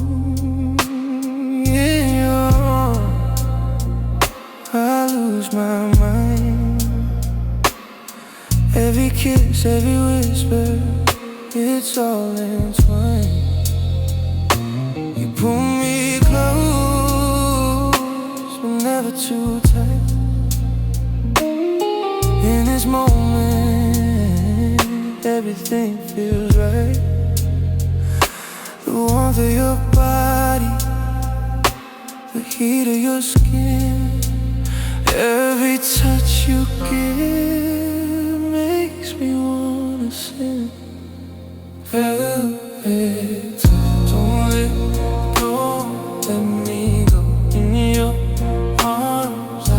In your arms, I lose my mind. Every kiss, every whisper, it's all entwined. You pull me close, but never too tight. In this moment, everything feels right. The warmth of your body, the heat of your skin, every touch you give makes me wanna sing. Velvet touch, don't let go, let me go. In your arms, I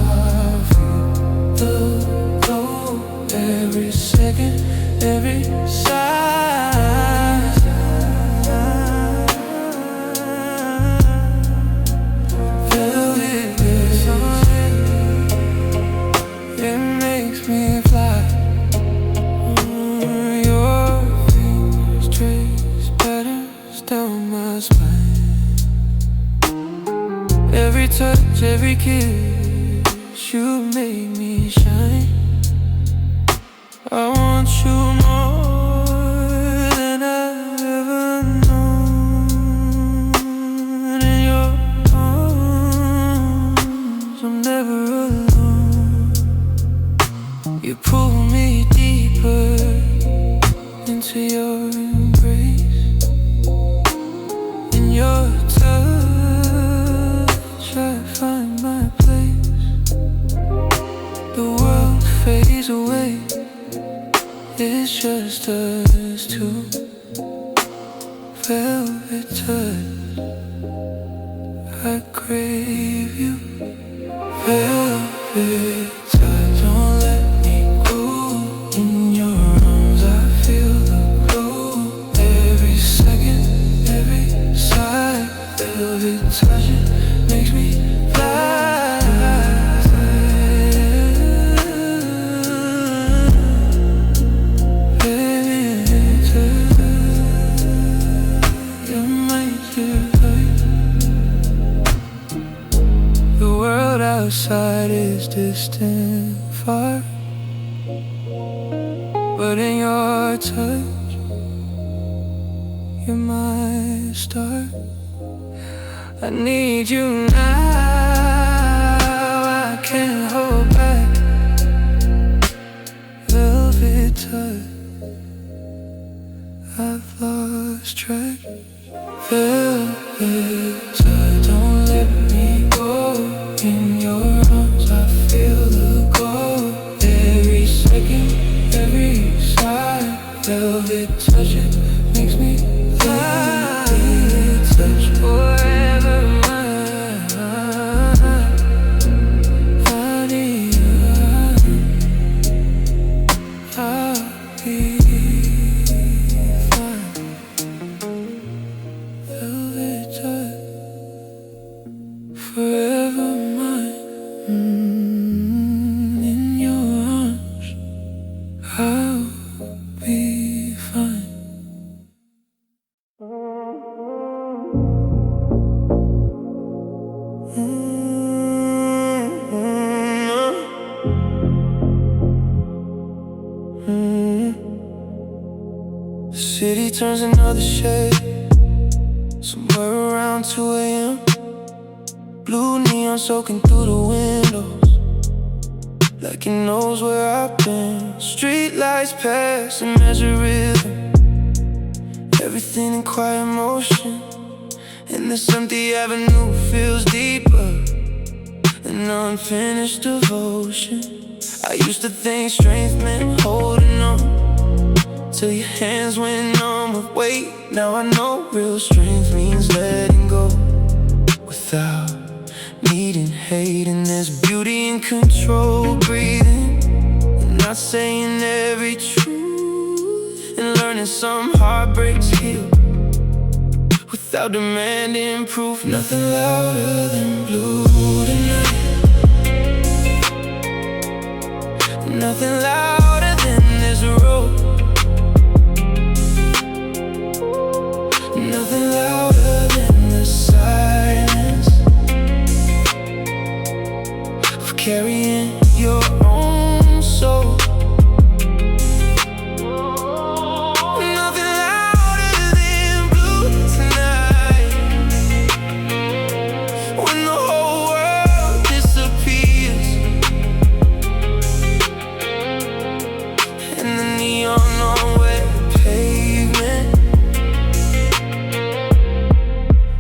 feel the glow. Every second, every sigh, velvet, it makes me fly. Your fingers trace patterns down my spine. Every touch, every kiss, you make me shine. I want you more than I've ever known. In your arms, I'm never alone. You pull me deeper into your embrace. In your touch, I find my place. The world fades away, it's just us two. Velvet touch, I crave you. Velvet touch, don't let me go. In your arms, I feel the glow. Every second, every sigh, velvet touch, it makes me fly. Outside is distant, far, but in your touch, you're my star. I need you now, I can't hold back. Velvet touch, I've lost track. Velvet touch, don't let me go. In your arms, I feel the glow. Every second, every sigh, velvet touch, it makes me fly. Velvet touch, forever mine. I need you, I'll be fine. Velvet touch, forever mine. In your arms, I'll be fine. The city turns another shade, somewhere around 2 a.m. Blue neon soaking through the windows, like it knows where I've been. Street lights pass and measure rhythm, everything in quiet motion. And this empty avenue feels deeper, an unfinished devotion. I used to think strength meant holding on, till your hands went numb with weight. Now I know real strength means letting go without needing hate. And there's beauty in control, breathing, not saying every truth, and learning some heartbreaks heal without demanding proof. Nothing louder than blue tonight. Nothing louder than this road. Nothing louder than the silence of carrying your own soul. Nothing louder than blue tonight. When the whole world disappears and the neon on wet pavement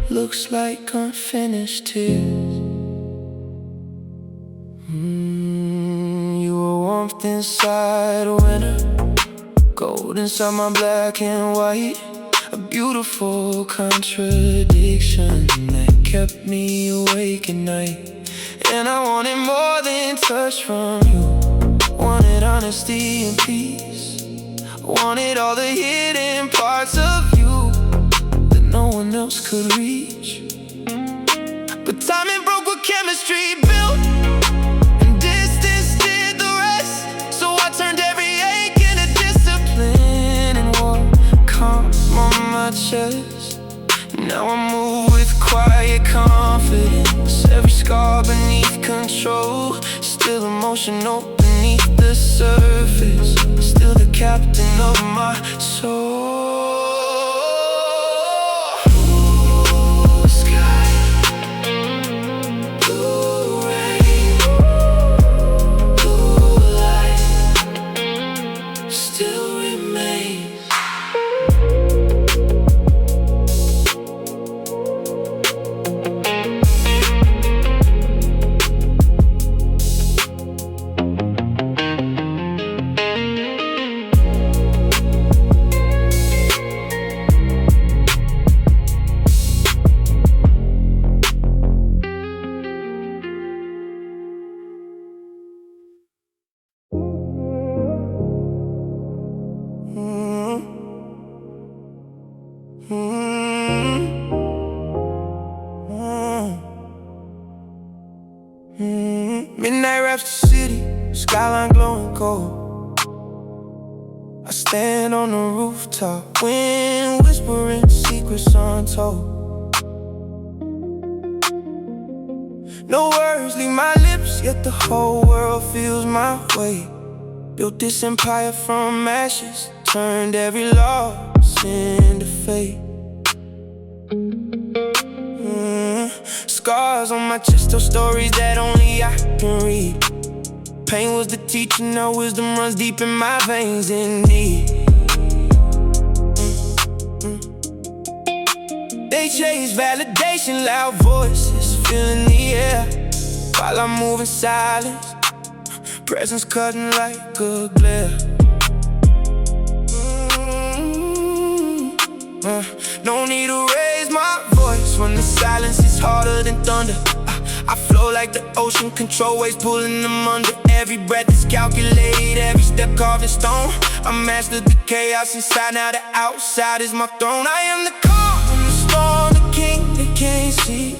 looks like unfinished tears. You were warmth inside a winter, gold inside my black and white. A beautiful contradiction that kept me awake at night. And I wanted more than touch from you. Wanted honesty and peace. Wanted all the hidden parts of you that no one else could reach. But timing broke what chemistry built, and distance did the rest. So I turned every ache into discipline and wore calm on my chest. Now I move with quiet confidence, every scar beneath control. Still emotional beneath the surface, still the captain of my soul. Midnight wraps the city, skyline glowing cold. I stand on the rooftop, wind whispering secrets untold. No words leave my lips, yet the whole world feels my weight. Built this empire from ashes, turned every loss into fate. Scars on my chest tell stories that only I can read. Pain was the teacher, now wisdom runs deep in my veins indeed. They chase validation, loud voices filling the air, while I move in silence, presence cutting like a glare. No need to raise my voice when the silence is harder than thunder. I flow like the ocean, control waves pulling them under. Every breath is calculated, every step carved in stone. I mastered the chaos inside, now the outside is my throne. I am the calm in the storm, the king they can't see.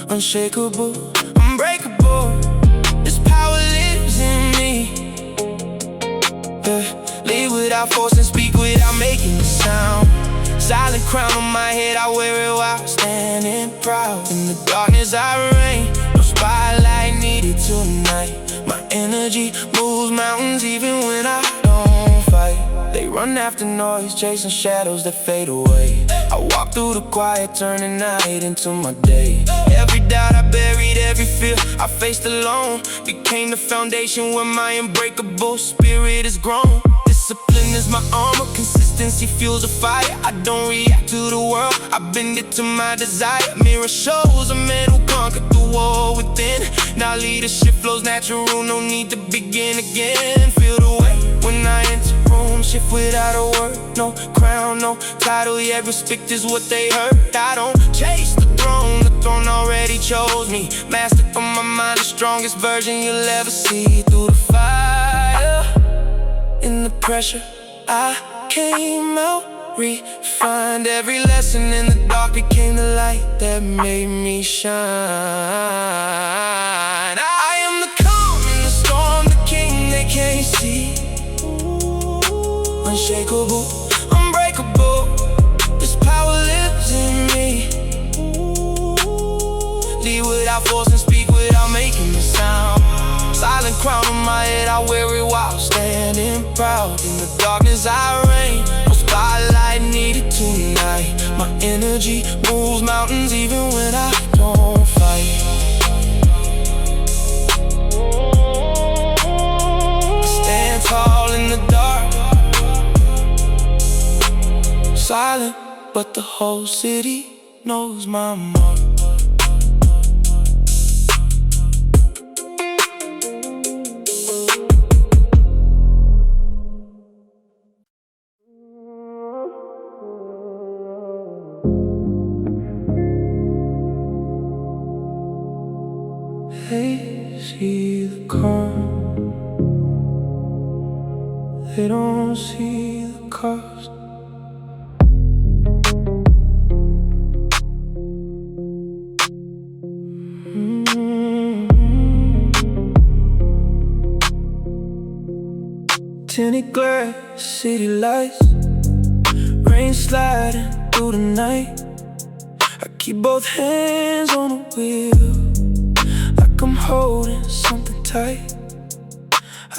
Unshakable, unbreakable, this power lives in me. Lead without force and speak without making a sound. Silent crown on my head, I wear it while standing proud. In the darkness I reign, no spotlight needed tonight. My energy moves mountains even when I don't fight. They run after noise, chasing shadows that fade away. I walk through the quiet, turning night into my day. Every doubt I buried, every fear I faced alone became the foundation where my unbreakable spirit has grown. Discipline is my armor, consistency fuels a fire. I don't react to the world, I bend it to my desire. Mirror shows a man who conquered the war within. Now leadership flows natural, no need to begin again. Feel the weight when I enter room, shift without a word. No crown, no title, yet respect is what they heard. I don't chase the throne already chose me. Master of my mind, the strongest version you'll ever see. Through the fire pressure, I came out refined. Every lesson in the dark became the light that made me shine. I am the calm in the storm, the king they can't see. Unshakable, unbreakable, this power lives in me. Lead without force and speak without making a sound. Silent crown on my head, I wear it while standing proud. In the darkness I reign, no spotlight needed tonight. My energy moves mountains even when I don't fight. I stand tall in the dark, silent, but the whole city knows my mark. They see the calm, they don't see the cost. Tinted glass, city lights, rain sliding through the night. I keep both hands on the wheel, like I'm holding something tight.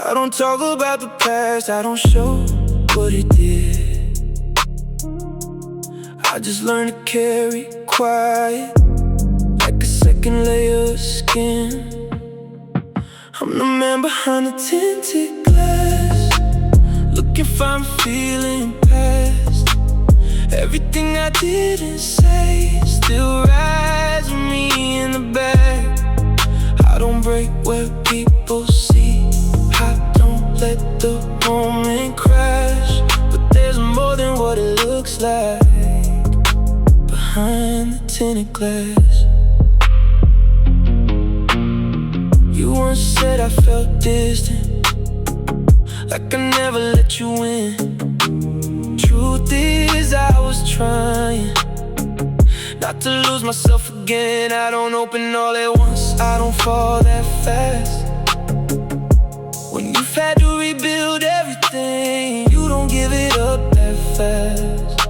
I don't talk about the past, I don't show what it did. I just learn to carry quiet, like a second layer of skin. I'm the man behind the tinted glass, looking fine, feeling past. Everything I didn't say still rides with me in the back. I don't break where people see, I don't let the moment crash. But there's more than what it looks like behind the tinted glass. You once said I felt distant, like I never let you in. Truth is I was trying not to lose myself again. I don't open all at once, I don't fall that fast. When you've had to rebuild everything, you don't give it up that fast.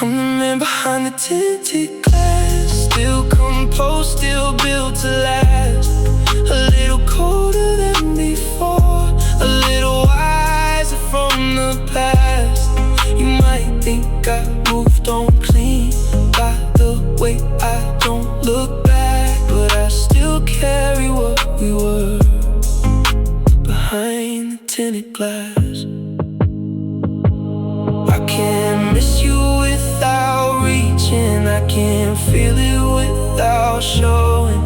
I'm the man behind the tinted glass, still composed, still built to last. A little colder than before, a little wiser from the past. You might think I moved on clean by the way I don't look back, but I still carry what we were behind the tinted glass. I can't miss you without reaching, I can't feel it without showing.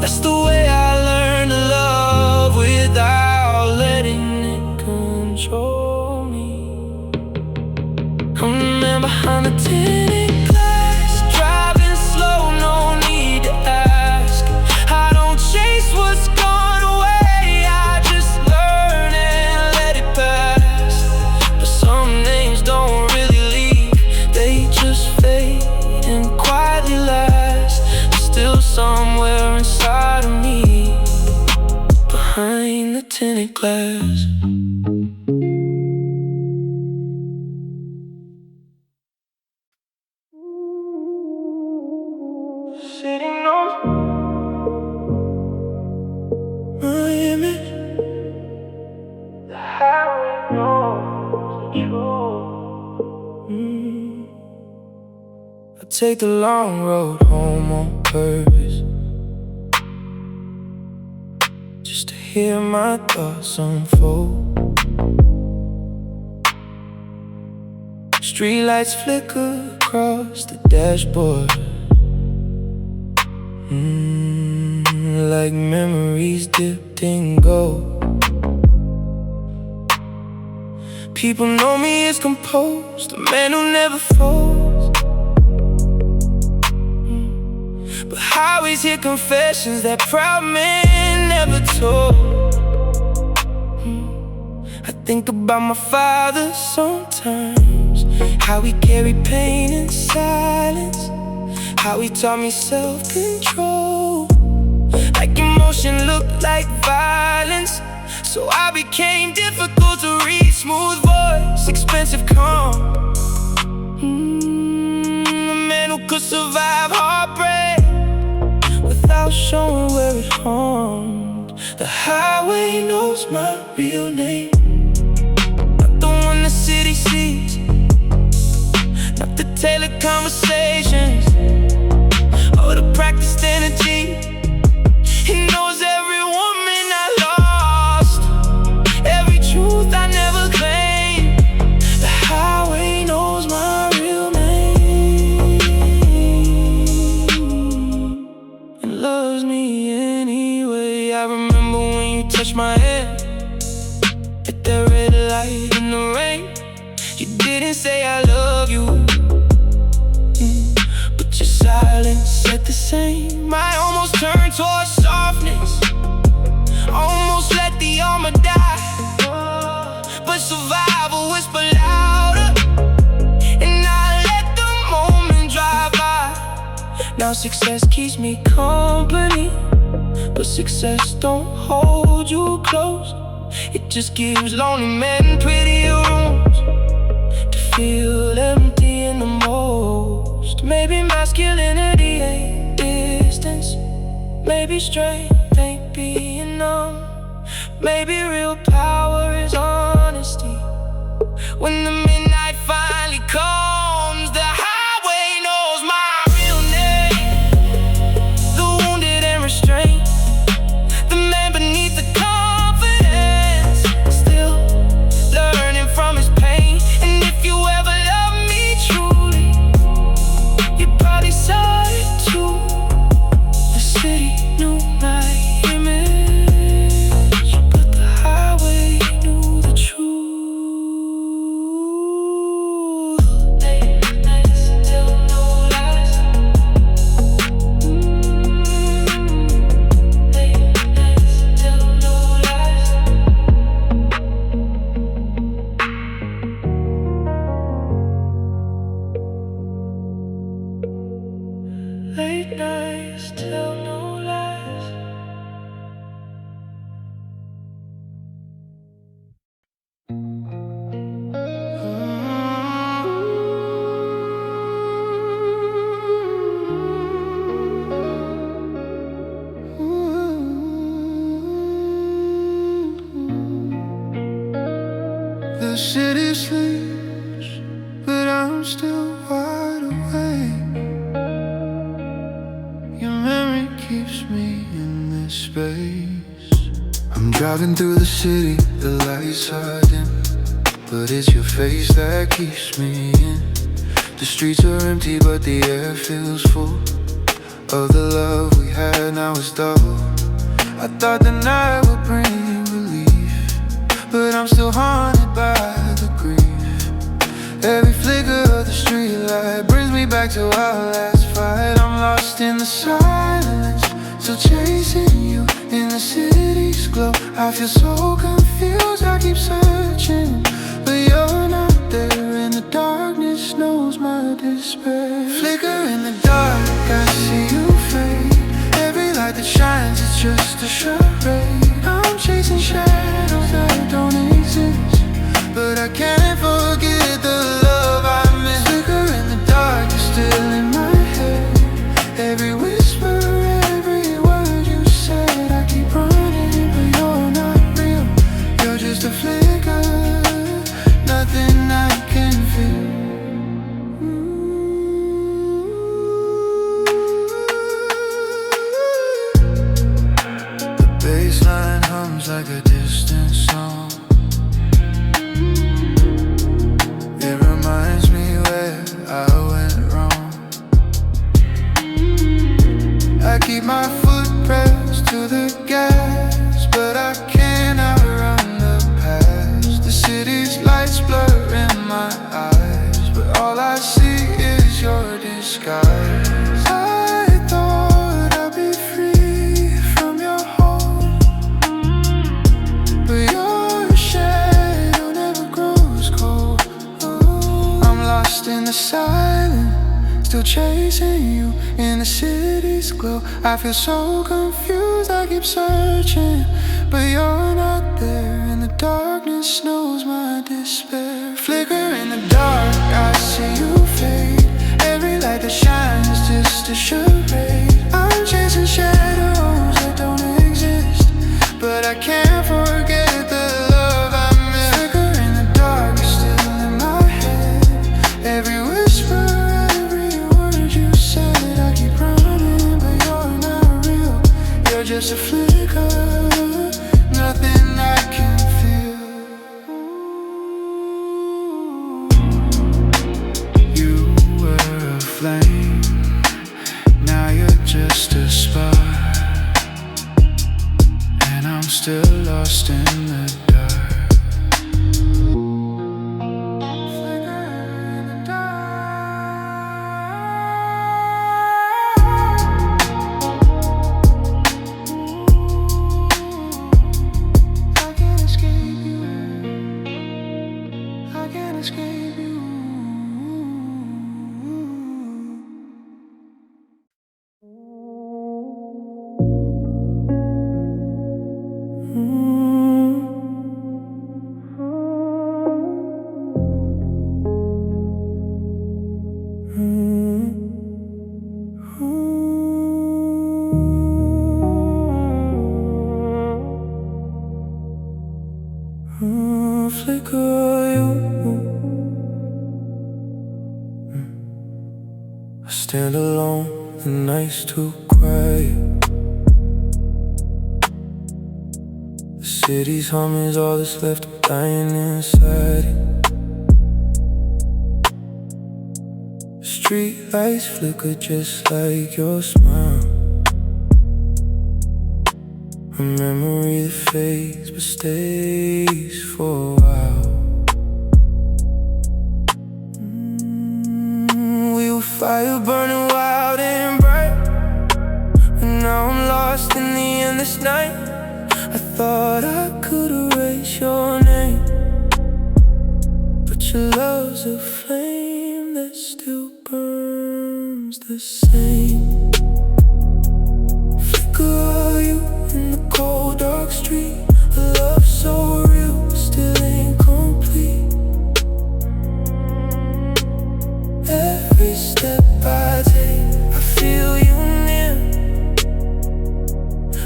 That's the way I learned to love without letting it control me. I'm the man behind the tinted glass, driving slow, no need to ask. I don't chase what's gone away, I just learn and let it pass. But some names don't really leave, they just fade and quietly last. Still somewhere inside of me, behind the tinted glass. Sitting on my image, the highway knows the truth. I take the long road home on purpose, just to hear my thoughts unfold. Streetlights flicker across the dashboard, like memories dipped in gold. People know me as composed, a man who never folds. But I always hear confessions that proud men never told. I think about my father sometimes, how he carried pain in silence, how he taught me self-control. Like emotion looked like violence, so I became difficult to read. Smooth voice, expensive calm. A man who could survive heartbreak without showing where it harmed. The highway knows my real name, not the one the city sees, not the tailored conversations or the practiced energy. He knows every woman I lost, every truth I never claimed. The highway knows my real name and loves me anyway. I remember when you touched my head at that red light in the rain. You didn't say I love you, but your silence said the same. I almost turned towards softness, almost let the armor die, but survival whisper louder, and I let the moment drive by. Now success keeps me company, but success don't hold you close. It just gives lonely men prettier rooms to feel empty in the most. Maybe masculinity ain't distance, maybe strength ain't being numb, maybe real power is honesty. When the midnight finally comes, the highway knows my real name. The wounded and restrained, the man beneath the confidence, still learning from his pain. And if you ever love me truly, you probably saw it too. The city knew my image, but the highway knew the truth. Late nights tell no lies. Late nights tell no lies. Late nights tell no lies. The city sleeps, but I'm still wide awake. Your memory keeps me in this space. I'm driving through the city, the lights are dim, but it's your face that keeps me in. The streets are empty, but the air feels full of the love we had, now it's dull. I thought the night would bring relief, but I'm still haunted by the grief. Every flicker of the streetlight brings me back to our last fight. I'm lost in the silence, still chasing you in the city's glow. I feel so confused, I keep searching, but you're not there, and the darkness knows my despair. Flicker in the dark, I see you fade. Every light that shines, it's just a charade. I'm chasing shadows that don't exist, but I can't forget the love I miss. Flicker in the dark, you're still in my head. Every whisper, every word you said, I keep running, but you're not real. You're just a flicker, nothing I can feel. The bassline hums like a distant song. It reminds me where I went wrong. I keep my foot pressed to the gas, but I can't outrun the past. The city's lights blur in my eyes, but all I see is your disguise. I thought I'd be free from your home, but you're still chasing you in the city's glow. I feel so confused, I keep searching, but you're not there, and the darkness knows my despair. Flicker in the dark, I see you fade. Every light that shines is just a charade. I'm chasing shadows that don't exist, but I can't forget the love I missed. Flicker in the dark, you're still in my head. Every whisper, every word you said, I keep running, but you're not real. You're just a flicker, nothing I can feel. You were a flame, now you're just a spark, and I'm still lost in the dark. Flicker in the dark. I can't escape you, I can't escape you. Flicker you. I stand alone, the night's too quiet. The city's hum is all that's left, I'm dying inside it. Street lights flicker just like your smile, a memory that fades but stays for a while. We were fire burning wild and bright, and now I'm lost in the endless night. I thought I could erase your name, but your love's a flame that still burns the same. Flicker you in the cold dark street, a love so real, still incomplete. Every step I take, I feel you near,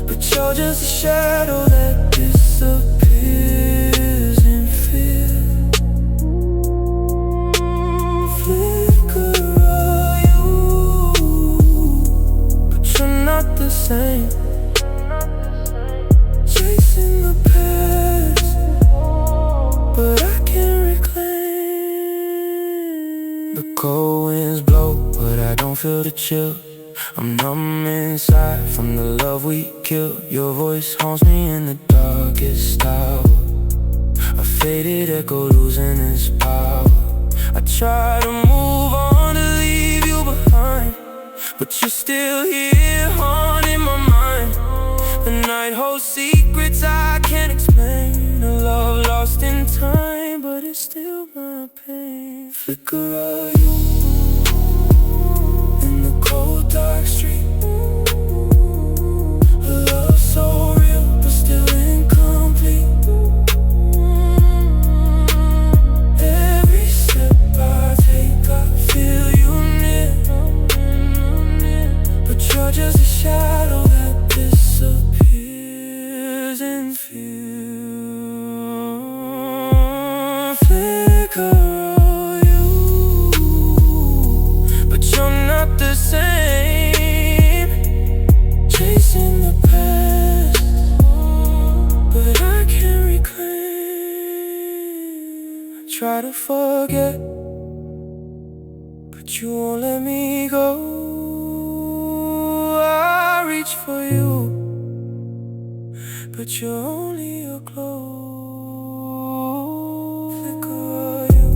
but you're just a shadow that disappears in fear. Flicker are you, but you're not the same. Chasing the past, but I can't reclaim. The cold winds blow, but I don't feel the chill. I'm numb inside from the love we killed. Your voice haunts me in the darkest hour, a faded echo losing its power. I try to move on to leave you behind, but you're still here haunting my mind. The night holds secrets I can't explain, a love lost in time, but it's still my pain. Flicker are you in the cold dark street, a love so real but still incomplete. Every step I take, I feel you near, but you're just a shadow that disappears in fear. Flicker are you, but you're not the same. Chasing the past, but I can't reclaim. I try to forget, but you won't let me go. I reach for you, but you're only a glow. Flicker are you,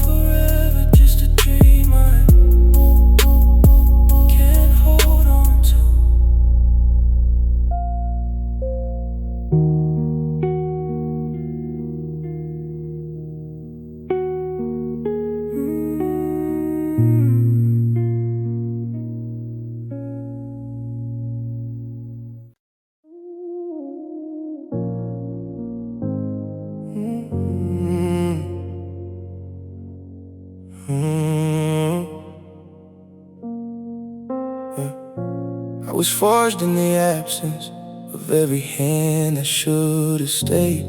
forever just a dream I can't hold on to. was forged in the absence of every hand that should have stayed.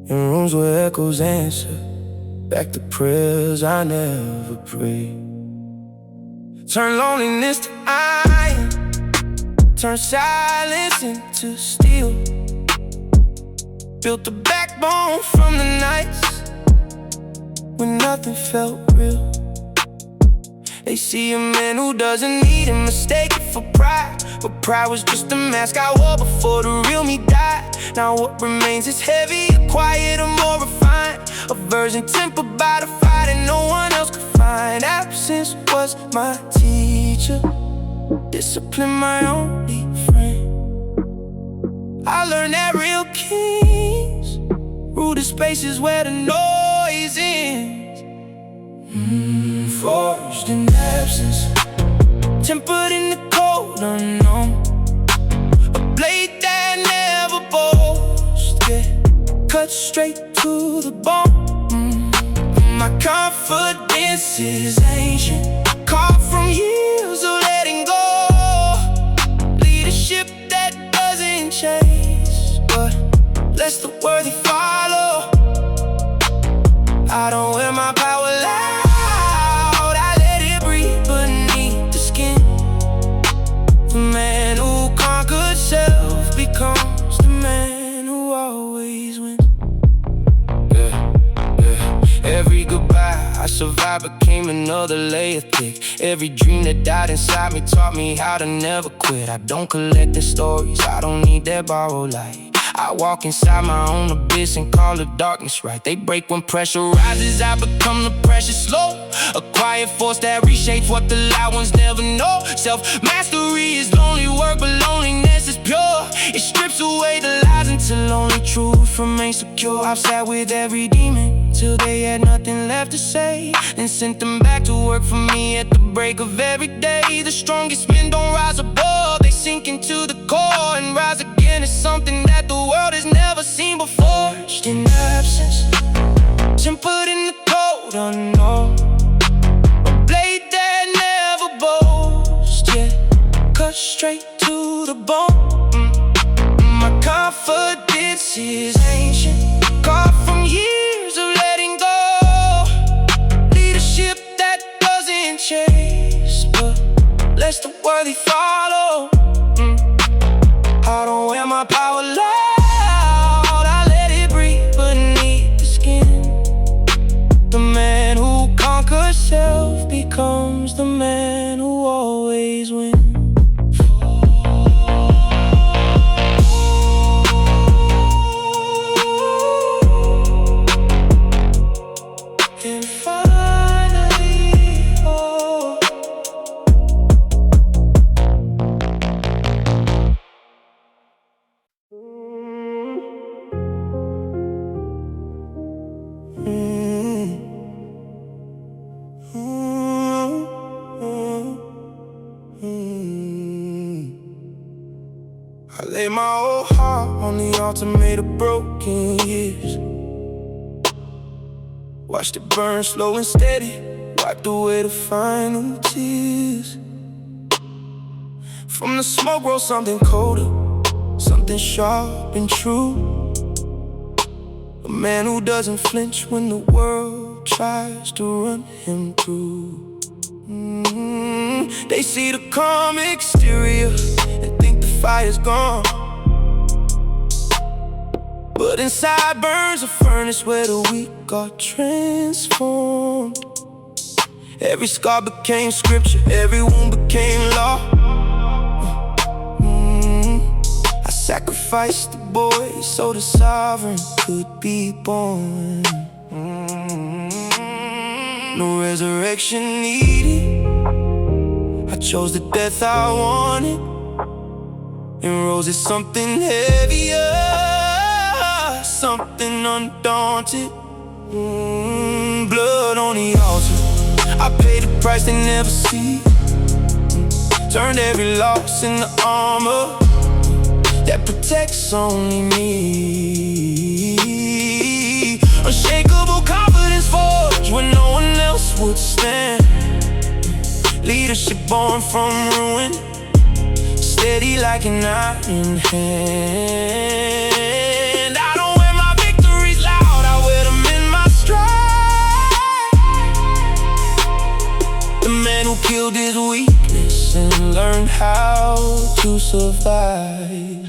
In rooms where echoes answer back to prayers I never prayed. Turn loneliness to iron, turn silence into steel. Built a backbone from the nights when nothing felt real. They see a man who doesn't need it, mistake it for pride, but pride was just a mask I wore before the real me died. Now what remains is heavier, quieter, more refined, a version tempered by the fire that no one else could find. Absence was my teacher, discipline my only friend. I learned that real kings rule the spaces where the noise ends. Forged in absence, tempered in the cold unknown, a blade that never boasts, yeah, cut straight to the bone. My confidence is ancient, carved from years of letting go. Leadership that doesn't chase, but lets the worthy follow. I don't wear my power loud, I let it breathe beneath the skin. The man who conquered self becomes the man who always wins. Every goodbye I survived became another layer thick. Every dream that died inside me taught me how to never quit. I don't collect the stories, I don't need their borrowed light. I walk inside my own abyss and call the darkness right. They break when pressure rises, I become the pressure slow. A quiet force that reshapes what the loud ones never know. Self-mastery is lonely work, but loneliness is pure. It strips away the lies until only truth remains secure. I've sat with every demon till they had nothing left to say, then sent them back to work for me at the break of every day. The strongest men don't rise above, they sink into the core and rise again. It's something that the world has never seen before. In absence, tempered in the cold unknown, a blade that never boasts, yeah, cut straight to the bone. My confidence is ancient, carved from years of letting go. Leadership that doesn't chase, but lets the worthy follow. I don't wear my power loud, I let it breathe beneath the skin. The man who conquers self becomes the man who always wins. And finally, oh, I lay my whole heart on the altar made of broken years. Watched it burn slow and steady, wiped away the final tears. From the smoke rose something colder, something sharp and true. A man who doesn't flinch when the world tries to run him through. They see the calm exterior and think the fire's gone, but inside burns a furnace where the weak are transformed. Every scar became scripture, every wound became law. I sacrificed the boy so the sovereign could be born. No resurrection needed, I chose the death I wanted, and rose as something heavier, something undaunted. Blood on the altar, I paid the price they never see. Turned every loss into armor that protects only me. Unshakable confidence forged when no one else would stand. Leadership born from ruin, steady like an iron hand. I don't wear my victories loud, I wear them in my stride. The man who killed his weakness and learned how to survive.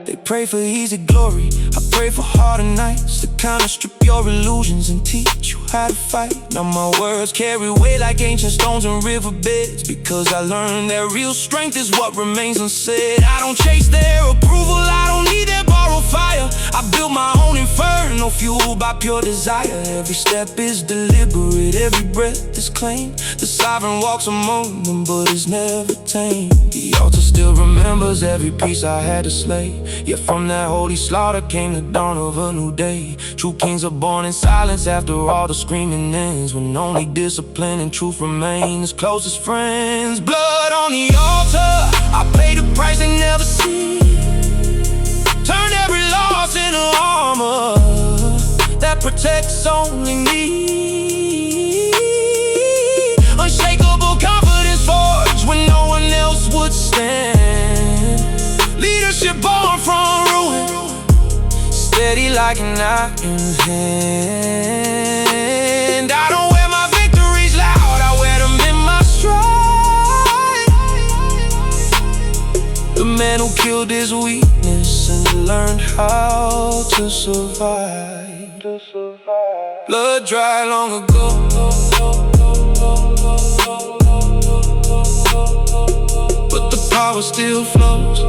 They pray for easy glory, I pray for harder nights, to kind of strip your illusions and teach you how to fight. Now my words carry weight like ancient stones in riverbeds, because I learned that real strength is what remains unsaid. I don't chase their approval, I don't need their borrowed fire. I build my own inferno, fueled by pure desire. Every step is deliberate, every breath is claimed. The sovereign walks among them, but is never tamed. The altar still remembers every piece I had to slay. Yet from that holy slaughter came the dawn of a new day. True kings are born in silence after all the screaming ends, when only discipline and truth remain as closest friends. Blood on the altar, I paid the price they never see. Turn every loss into armor that protects only me. Unshakable confidence forged when no one else would stand. Leadership born from ruin, steady like an iron hand. I don't wear my victories loud, I wear them in my stride. The man who killed his weakness and learned how to survive. Blood dry long ago, but the power still flows.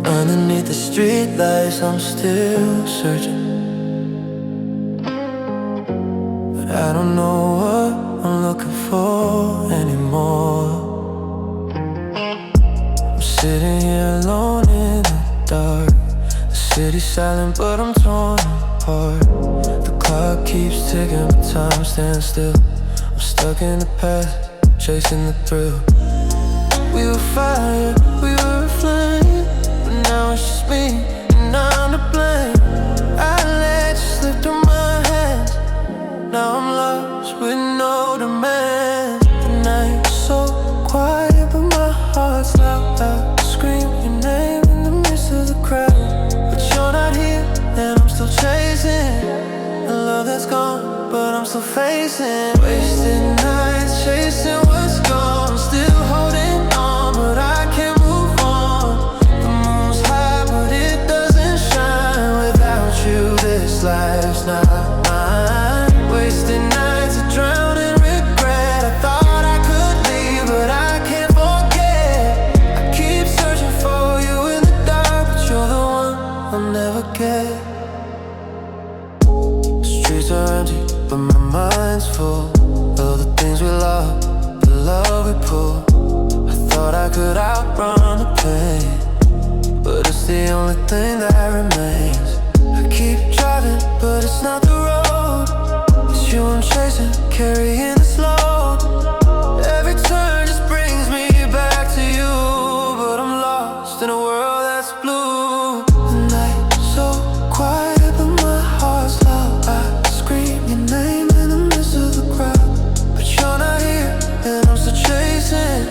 Underneath the streetlights, I'm still searching, but I don't know what I'm looking for anymore. I'm sitting here alone in the dark. The city's silent, but I'm torn apart. The clock keeps ticking, but time stands still. I'm stuck in the past, chasing the thrill. We were fire, we were a flame, but now it's just me, and I'm to blame. I let you slip through my hands, now I'm lost with no demand. The night was so quiet, but my heart's loud. I scream your name in the midst of the crowd, but you're not here, and I'm still chasing a love that's gone, but I'm still facing wasted nights, chasing what's gone. Still holding on, but I can't move on. The moon's high, but it doesn't shine without you. This life's not mine. Wasted nights, I drown in regret. I thought I could leave, but I can't forget. I keep searching for you in the dark, but you're the one I'll never get. The streets are empty, but my mind's full of the things we love, the love we pull. I thought I could outrun the pain, but it's the only thing that remains. I keep driving, but it's not the road. It's you I'm chasing, carrying this load. Every turn just brings me back to you, but I'm lost in a world that's blue. The night's so quiet, but my heart's loud. I scream your name in the midst of the crowd, but you're not here, and I'm still chasing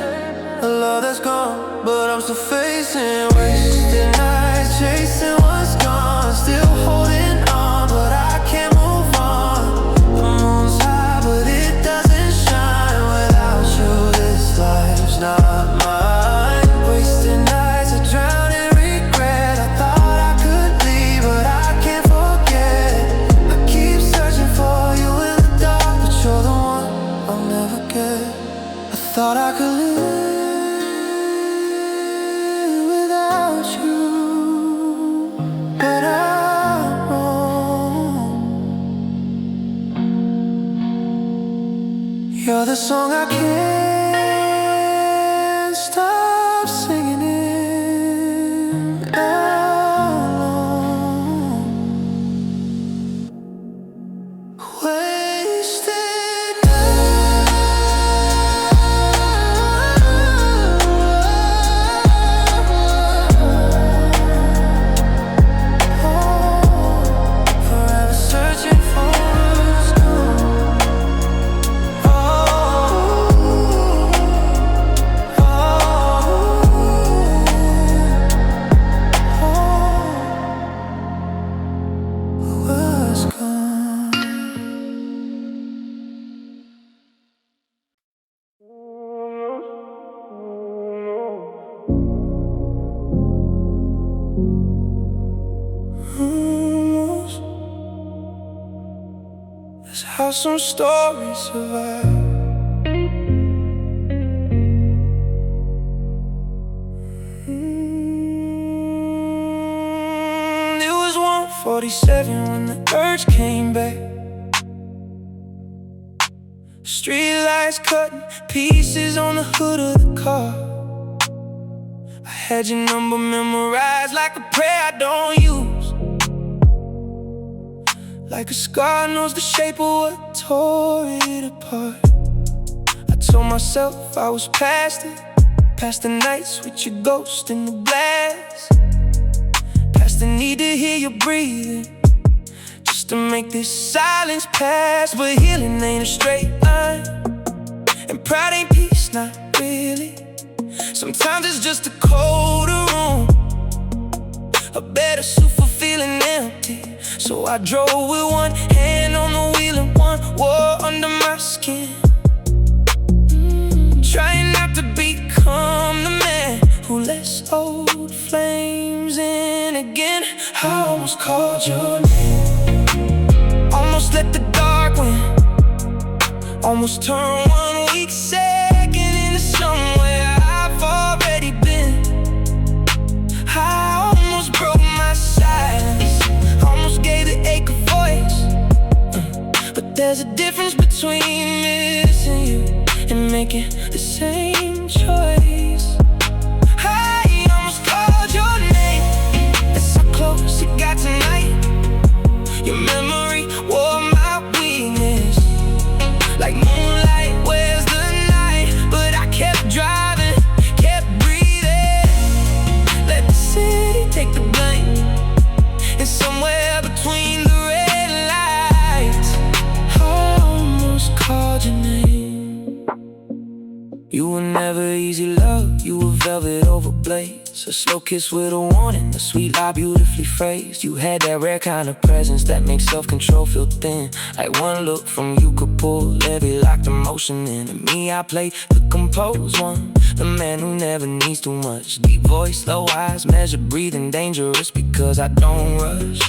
a love that's gone, but I'm still facing wasted nights, chasing what's gone. Still holding on, but I can't move on. The moon's high, but it doesn't shine without you. This life's not mine. Wasted nights, I drown in regret. I thought I could leave, but I can't forget. I keep searching for you in the dark, but you're the one I'll never get. I thought I could live song I can't stop singing in alone. Wasted forever searching for what's gone. Was gone. That's how some stories survive. It was 1:47 when the urge came back. Street lights cutting pieces on the hood of the car. I had your number memorized like a prayer I don't use, like a scar knows the shape of what tore it apart. I told myself I was past it, past the nights with your ghost in the blast, past the need to hear you breathing, just to make this silence pass. But healing ain't a straight line, and pride ain't peace, not really. Sometimes it's just a colder room, a better suit for feeling empty. So I drove with one hand on the wheel and one war under my skin, trying not to become the man who lets old flames in again. I almost called your name, almost let the dark win, almost turned 1 weak second into somewhere I've already been. I almost broke my silence, almost gave the ache a voice, but there's a difference between missing you and making the same choice. I almost called your name, that's how close it got tonight. Your memory wore my weakness, like moonlight wears the night. But I kept driving, kept breathing, let the city take the blame. And somewhere between the red lights, I almost called your name. You were never easy love, you were velvet over blades, a slow kiss with a warning, a sweet lie beautifully phrased. You had that rare kind of presence that makes self-control feel thin, like one look from you could pull every locked emotion in. And me, I played the composed one, the man who never needs too much. Deep voice, slow eyes, measured breathing, dangerous because I don't rush.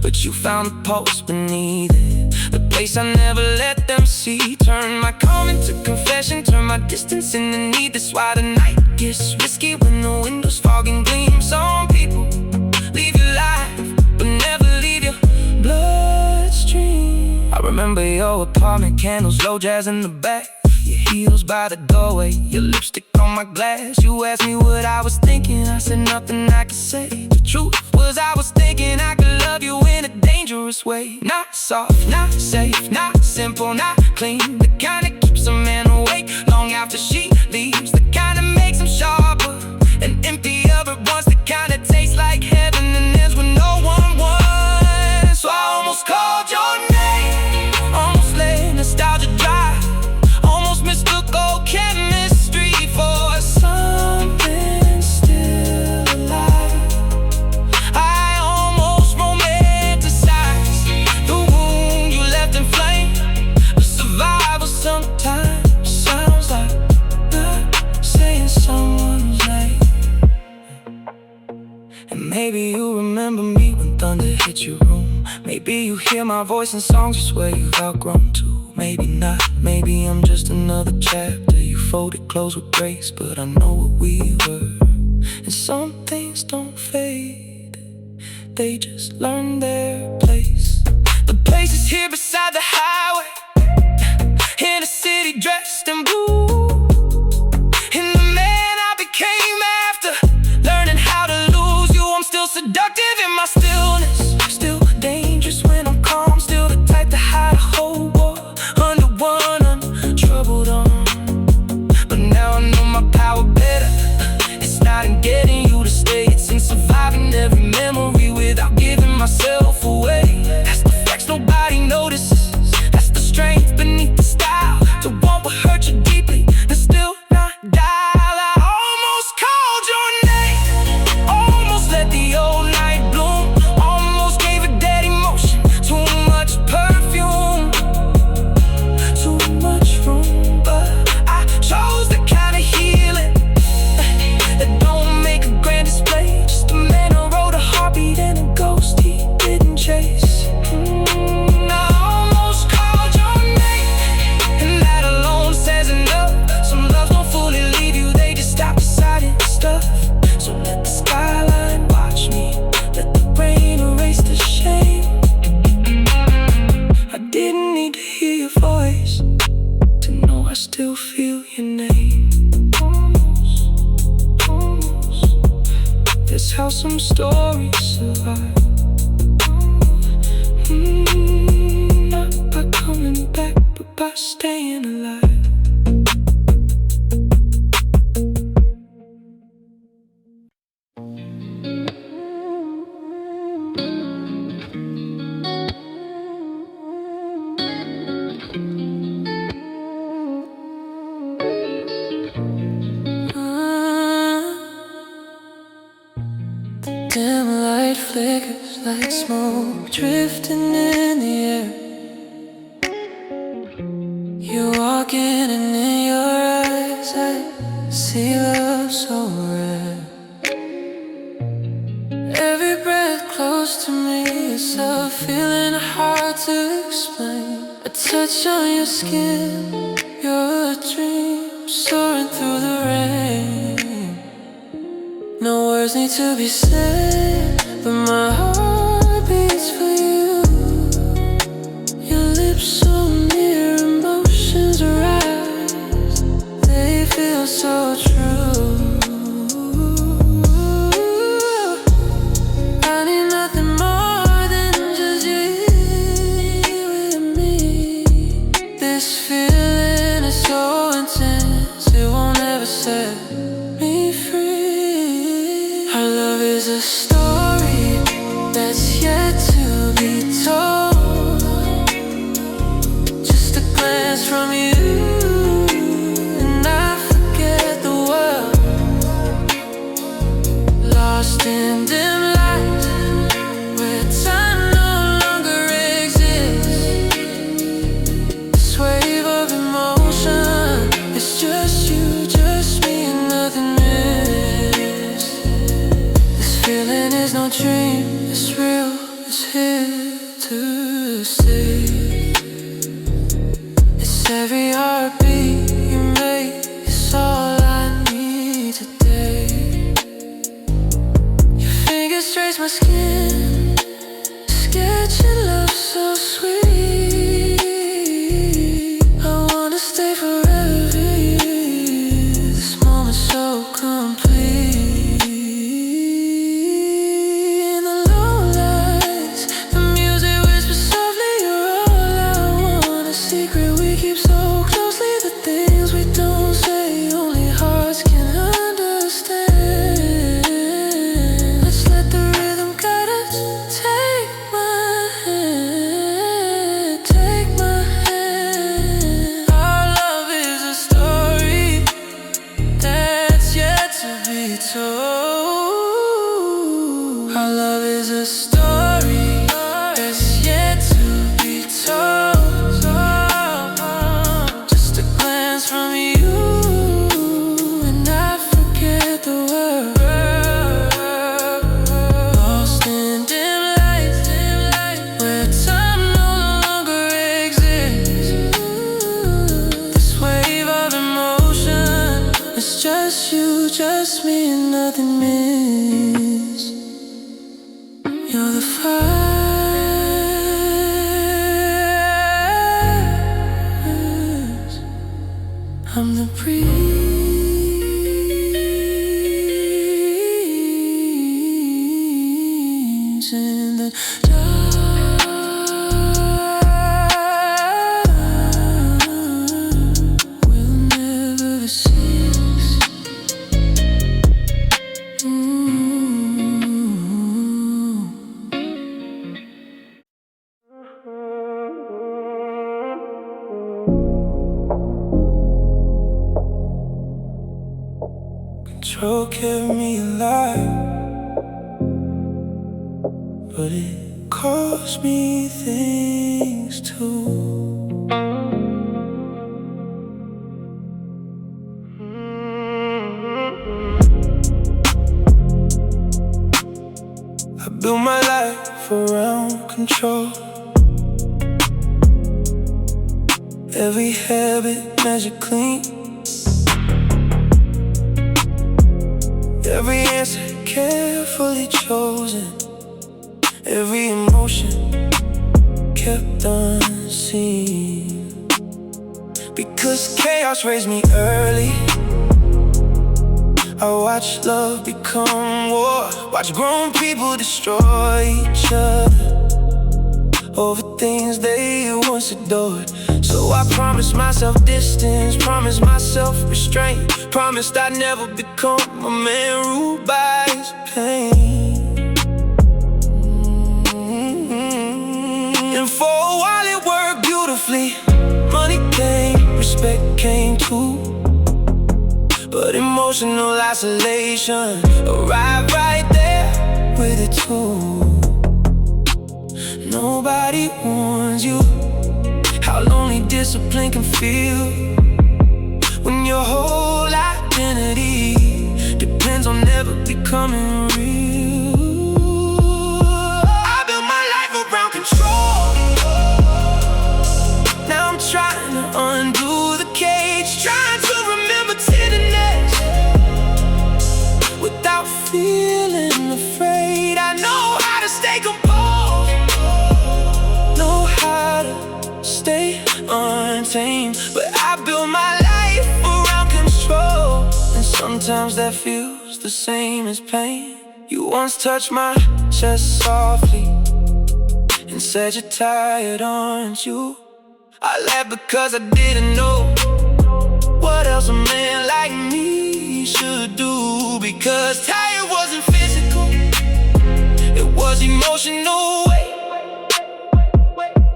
But you found the pulse beneath it, the place I never let them see. Turn my calm into confession, turn my distance into need. That's why the night gets risky when the windows fog and gleam. Some people leave your life, but never leave your bloodstream. I remember your apartment, candles, low jazz in the back, your heels by the doorway, your lipstick on my glass. You asked me what I was thinking, I said nothing I could say. The truth was I was thinking I could love you in a dangerous way. Not soft, not safe, not simple, not clean, the kind that keeps a man awake long after she leaves, the kind that makes him sharper and emptier, but once the kind that tastes like heaven and ends when no one wants. So I almost called your name, almost let nostalgia drive, almost mistook old chemistry for something still alive. I almost romanticized the wound you left in flame. The survival sometimes sounds like not saying someone's name. And maybe you remember me when thunder hit your room. Maybe you hear my voice in songs you swear you've outgrown too. Maybe not, maybe I'm just another chapter you folded close with grace, but I know what we were. And some things don't fade, they just learn their place. The place is here beside the highway, in a city dressed dressed in blue. And the man I became after learning how to lose you. I'm still seductive in my stillness, still dangerous when I'm calm, still the type to hide a whole world under one untroubled arm. But now I know my power better. It's not in getting you to stay, it's in surviving every memory without giving myself away. That's the flex nobody notices, that's the strength beneath the style. To want what hurt you deeply and still not dial. I almost called your name, almost let the old night bloom, almost gave it dead emotion. Too much perfume, too much room, but I chose the kind of healing that don't make a grand display. Just a man who wrote a heartbeat and a ghost he didn't chase. I almost called your name, and that alone says enough. Some loves don't fully leave you, they just stop deciding stuff. So let the skyline watch me, let the rain erase the shame. I didn't need to hear your voice to know I still feel your name. Almost. That's how some stories survive. Not by coming back, but by staying alive. Dim light flickers like smoke drifting in the air. You're walking and in your eyes I see love so rare. Every breath close to me is a feeling hard to explain. A touch on your skin, you're a dream soaring through the rain. No words need to be said, but my heart beats for you. Your lips so near, emotions rise, they feel so true. I need nothing more than just you and me. This feeling is so intense, it won't ever set me free. Our love is a story that's yet to be told. Just a glance from you and I forget the world. Lost in dim light where time no longer exists. This wave of emotion, it's just you, just me and nothing missed. This feeling is no dream, it's real, it's here to stay. It's every heartbeat you make, it's all I need today. Your fingers trace my skin, sketching love so sweet. I wanna stay forever here, this moment so complete. In the low lights, the music whispers softly, you're all I want. A secret we keep so closely, the things we don't say, only hearts can understand. Let's let the rhythm guide us. Take my hand, take my hand. Our love is a story that's yet to be told. Our love is a story that's yet to be told. Just a glance from you and I forget the world. Lost in dim light where time no longer exists. This wave of emotion, it's just you, just me and nothing missed. You're the fire I'm the breeze in the dark. Will never cease. Control kept me alive, but it cost me things too. I built my life around control. Every habit measured clean, every answer carefully chosen, every emotion kept unseen. Because chaos raised me early, I watched love become war, watch grown people destroy each other over things they once adored. So I promised myself distance, promised myself restraint, promised I'd never become a man ruled by his pain. And for a while it worked beautifully. Money came, respect came too, but emotional isolation arrived right there with it too. Nobody warns you how lonely discipline can feel when your whole identity depends on never becoming real. I built my life around control. Now I'm trying to undo the cage, trying to remember tenderness without feeling afraid. I know how to stay composed, know how to stay untamed, but I built my life around control, and sometimes that feels the same as pain. You once touched my chest softly and said you're tired, aren't you? I laughed because I didn't know what else a man like me should do. Because tired wasn't physical, it was emotional weight.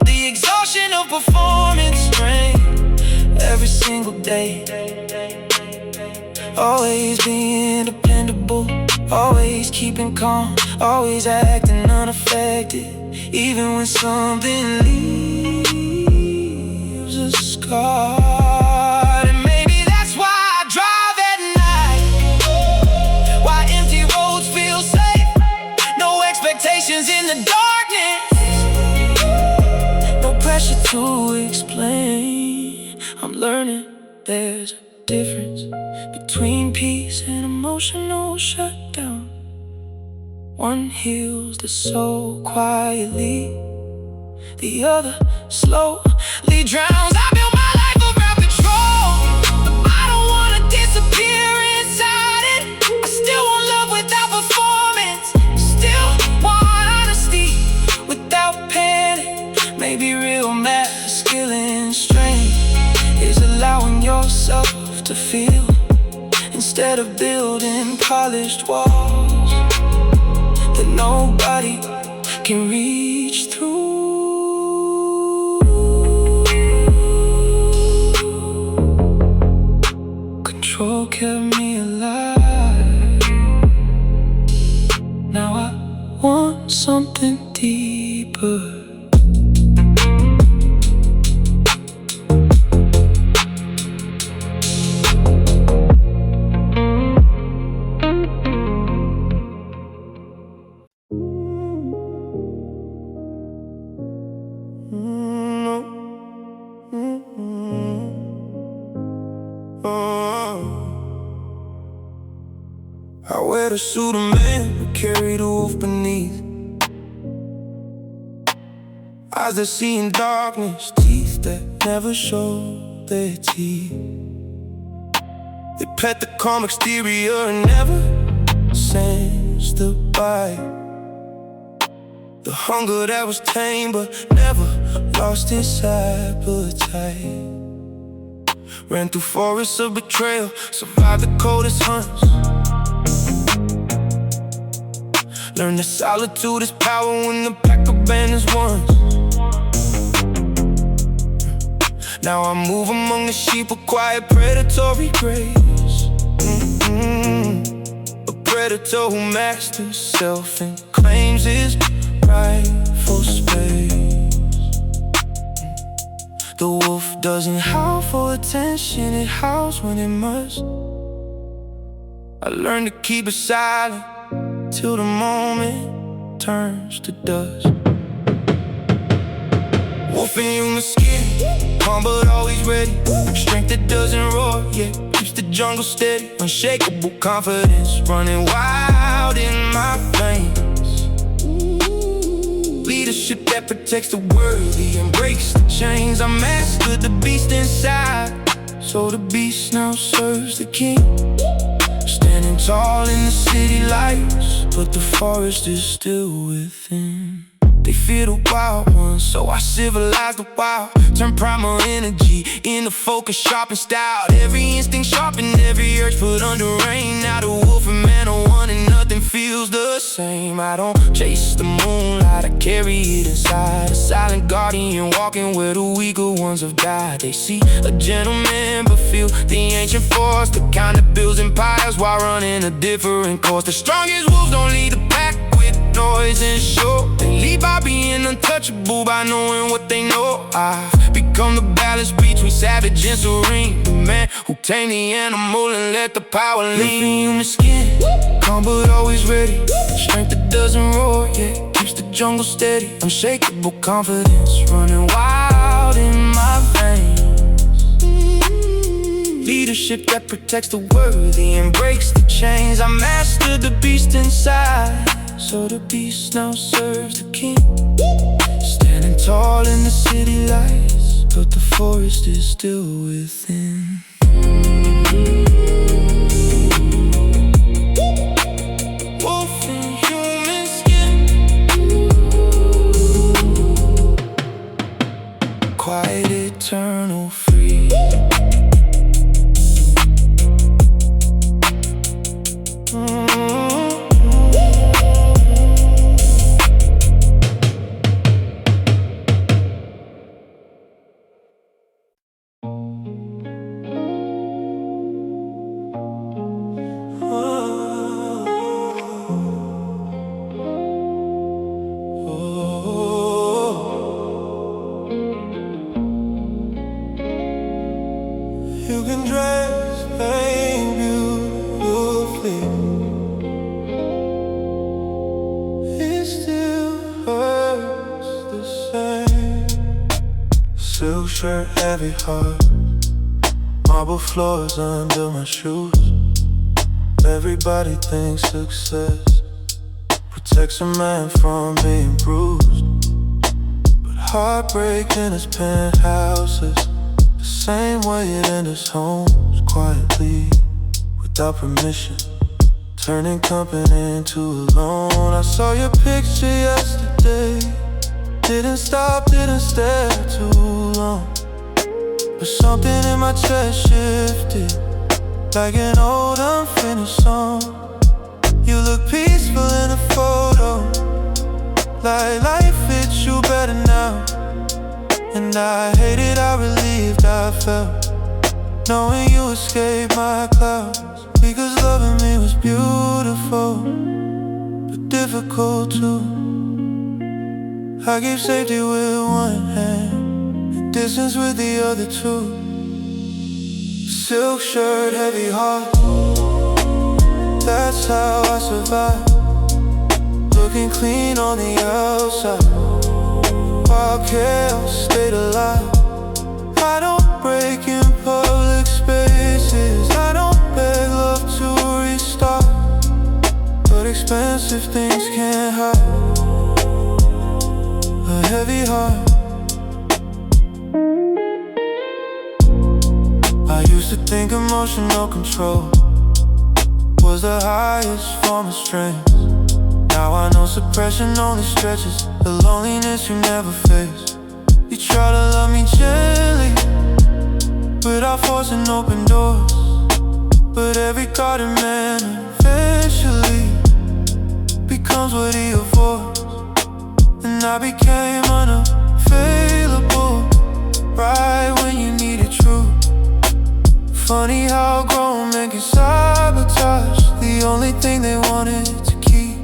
The exhaustion of performance strain every single day. Always being dependable, always keeping calm, always acting unaffected, even when something leaves a scar. And maybe that's why I drive at night, why empty roads feel safe, no expectations in the darkness, no pressure to explain. I'm learning there's a difference between peace and emotional shutdown. One heals the soul quietly, the other slowly drowns. I built my life around control, but I don't wanna disappear inside it. I still want love without performance, still want honesty without panic. Maybe real masculine strength is allowing yourself to feel instead of building polished walls that nobody can reach through. Control kept me alive. Now I want something deeper. I wear the suit of man, but carry the wolf beneath. Eyes that see in darkness, teeth that never show their teeth. They pet the calm exterior and never sense the bite. The hunger that was tame but never lost its appetite. Ran through forests of betrayal, survived the coldest hunts. Learned that solitude is power when the pack abandons ones. Now I move among the sheep with quiet predatory grace. A predator who masters self and claims his rightful space. The wolf doesn't howl for attention, it howls when it must. I learned to keep it silent till the moment turns to dust. Wolf in human skin, calm but always ready. Strength that doesn't roar, yet keeps the jungle steady. Unshakable confidence, running wild in my flames. Leadership that protects the worthy and breaks the chains. I mastered the beast inside, so the beast now serves the king. Standing tall in the city lights, but the forest is still within. They fear the wild ones, so I civilize the wild. Turn primal energy into focus, sharp and styled. Every instinct sharpened, every urge put under rain. Now the wolf and man are one and nothing feels the same. I don't chase the moonlight, I carry it inside. A silent guardian walking where the weaker ones have died. They see a gentleman but feel the ancient force, the kind that builds empires while running a different course. The strongest wolves don't lead the pack with noise and show. They lead by being untouchable, by knowing what they know. I've become the balance between savage and serene, the man who tamed the animal and let the power lean. Living human skin, calm but always ready. Strength that doesn't roar, yeah, keeps the jungle steady. Unshakable confidence, running wild in my veins. Leadership that protects the worthy and breaks the chains. I mastered the beast inside, so the beast now serves the king. Standing tall in the city lights, but the forest is still within. Wolf in human skin, quiet, eternal, free. You can dress pain beautifully, it still hurts the same. Silk shirt, heavy heart, marble floors under my shoes. Everybody thinks success protects a man from being bruised, but heartbreak in his penthouses the same way it enters homes, quietly, without permission, turning company into a loan. I saw your picture yesterday, didn't stop, didn't stare too long, but something in my chest shifted, like an old unfinished song. You look peaceful in a photo, like life fits you better now. And I hated how relieved I felt, knowing you escaped my clouds. Because loving me was beautiful, but difficult too. I gave safety with one hand and distance with the other two. Silk shirt, heavy heart, that's how I survive. Looking clean on the outside, while chaos stayed alive. I don't break in public spaces, I don't beg love to restart, but expensive things can't hide a heavy heart. I used used to think emotional control was the highest form of strength. Now I know suppression only stretches the loneliness you never face. You try to love me gently without forcing open doors, but every guarded man eventually becomes what he avoids. And I became unavailable right when you needed truth. Funny how grown men can sabotage the only thing they wanted to keep.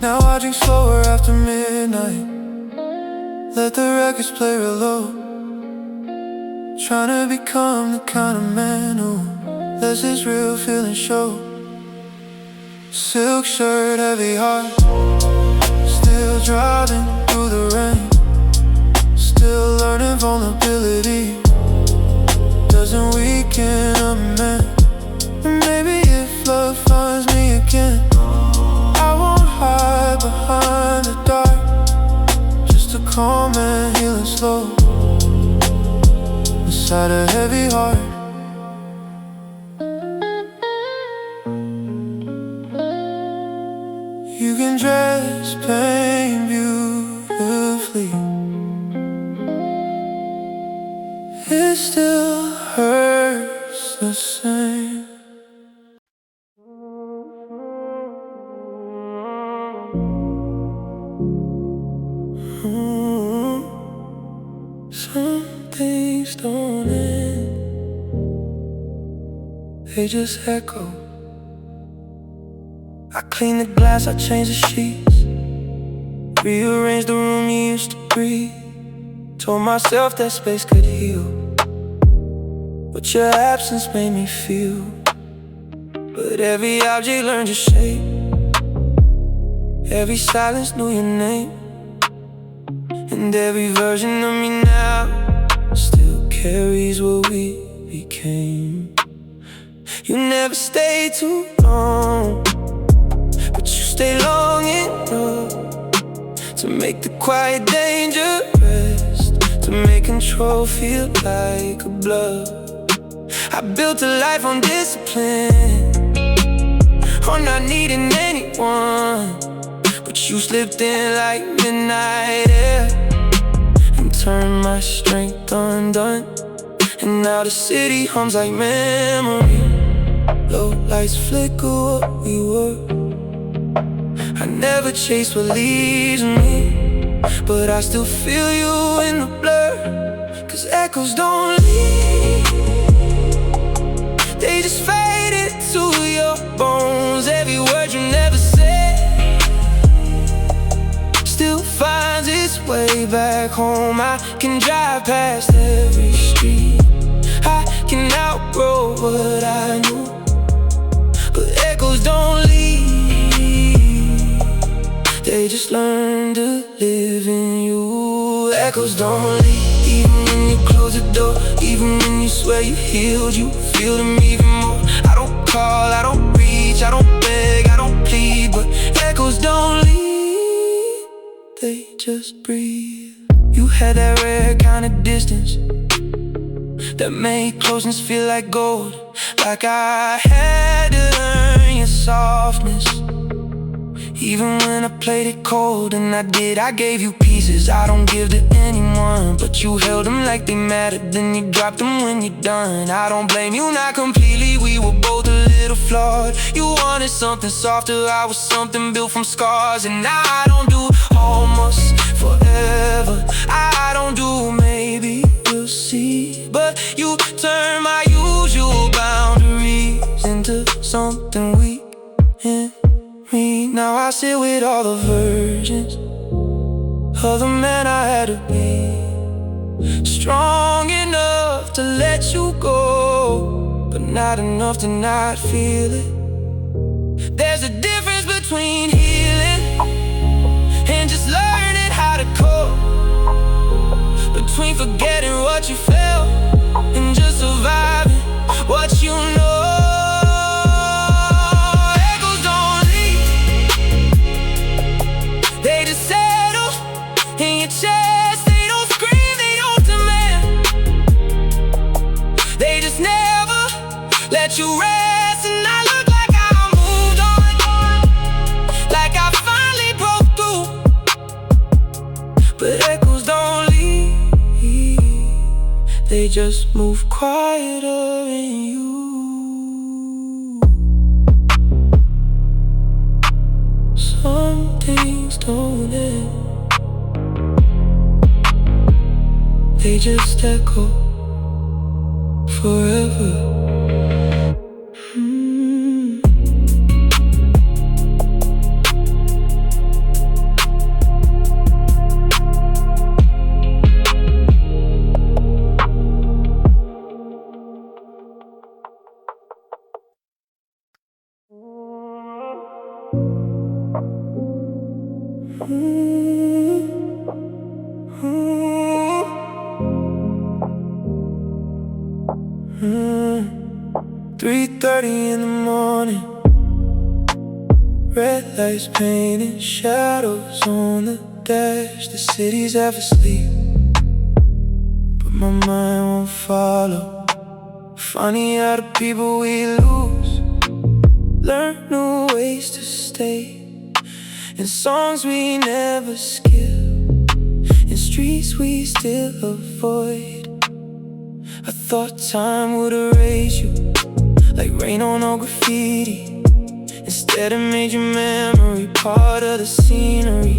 Now I drink slower after midnight, let the records play real low, trying to become the kind of man who lets his real feelings show. Silk shirt, heavy heart, still driving through the rain, still learning vulnerability doesn't weaken a man. And maybe if love finds me again, I won't hide behind the dark, just a calm and healing slow inside a heavy heart. You can dress pain beautifully, it still hurts the same. Some things don't end, they just echo. I clean the glass, I change the sheets, rearrange the room you used to breathe. Told myself that space could heal, but your absence made me feel. But every object learned your shape, every silence knew your name, and every version of me now still carries what we became. You never stayed too long, but you stay long enough to make the quiet dangerous, to make control feel like a bluff. I built a life on discipline, on not needing anyone, but you slipped in like midnight air and turned my strength undone. And now the city hums like memory, low lights flicker what we were. I never chase what leaves me, but I still feel you in the blur. Cause echoes don't leave, they just fade into your bones. Every word you never said still finds its way back home. I can drive past every street, I can outgrow what I knew, but echoes don't leave, they just learn to live in you. Echoes don't leave, even when you close the door, even when you swear you healed, you feel them even more. I don't call, I don't reach, I don't beg, I don't plead, but echoes don't leave, they just breathe. You had that rare kind of distance that made closeness feel like gold, like I had to earn your softness. Even when I played it cold, and I did, I gave you pieces I don't give to anyone, but you held them like they mattered, then you dropped them when you're done. I don't blame you, not completely, we were both a little flawed. You wanted something softer, I was something built from scars. And now I don't do almost forever, I don't do maybe, we'll see. But you turn my usual boundaries into something weak in me. Now I sit with all the versions of the man I had to be, strong enough to let you go, but not enough to not feel it. There's a difference between healing and just learning how to cope, between forgetting what you felt and just surviving what you know. Chest, they don't scream, they don't demand, they just just move quieter in you. Some things don't end, they just echo forever. Mm. 3:30 in the morning, red lights painting shadows on the dash. The city's half asleep, but my mind won't follow. Funny how the people we lose learn new ways to stay, in songs we never skip, in streets we still avoid. I thought time would erase you like rain on old graffiti. Instead it made your memory part of the scenery.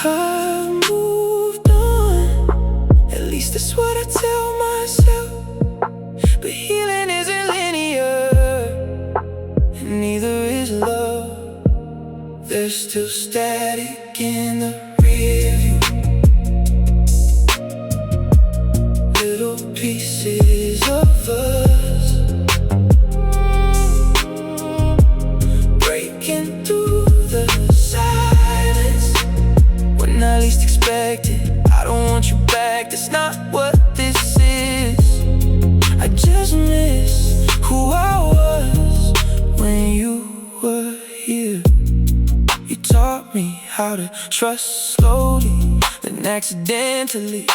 I've moved on, at least that's what I tell myself. But healing isn't linear, and neither is love. There's still static in the rear view, little pieces of us breaking through the silence when I least expect it. I don't want you back, that's not what this is. I just miss who I was when you were here. You taught me how to trust slowly, then accidentally,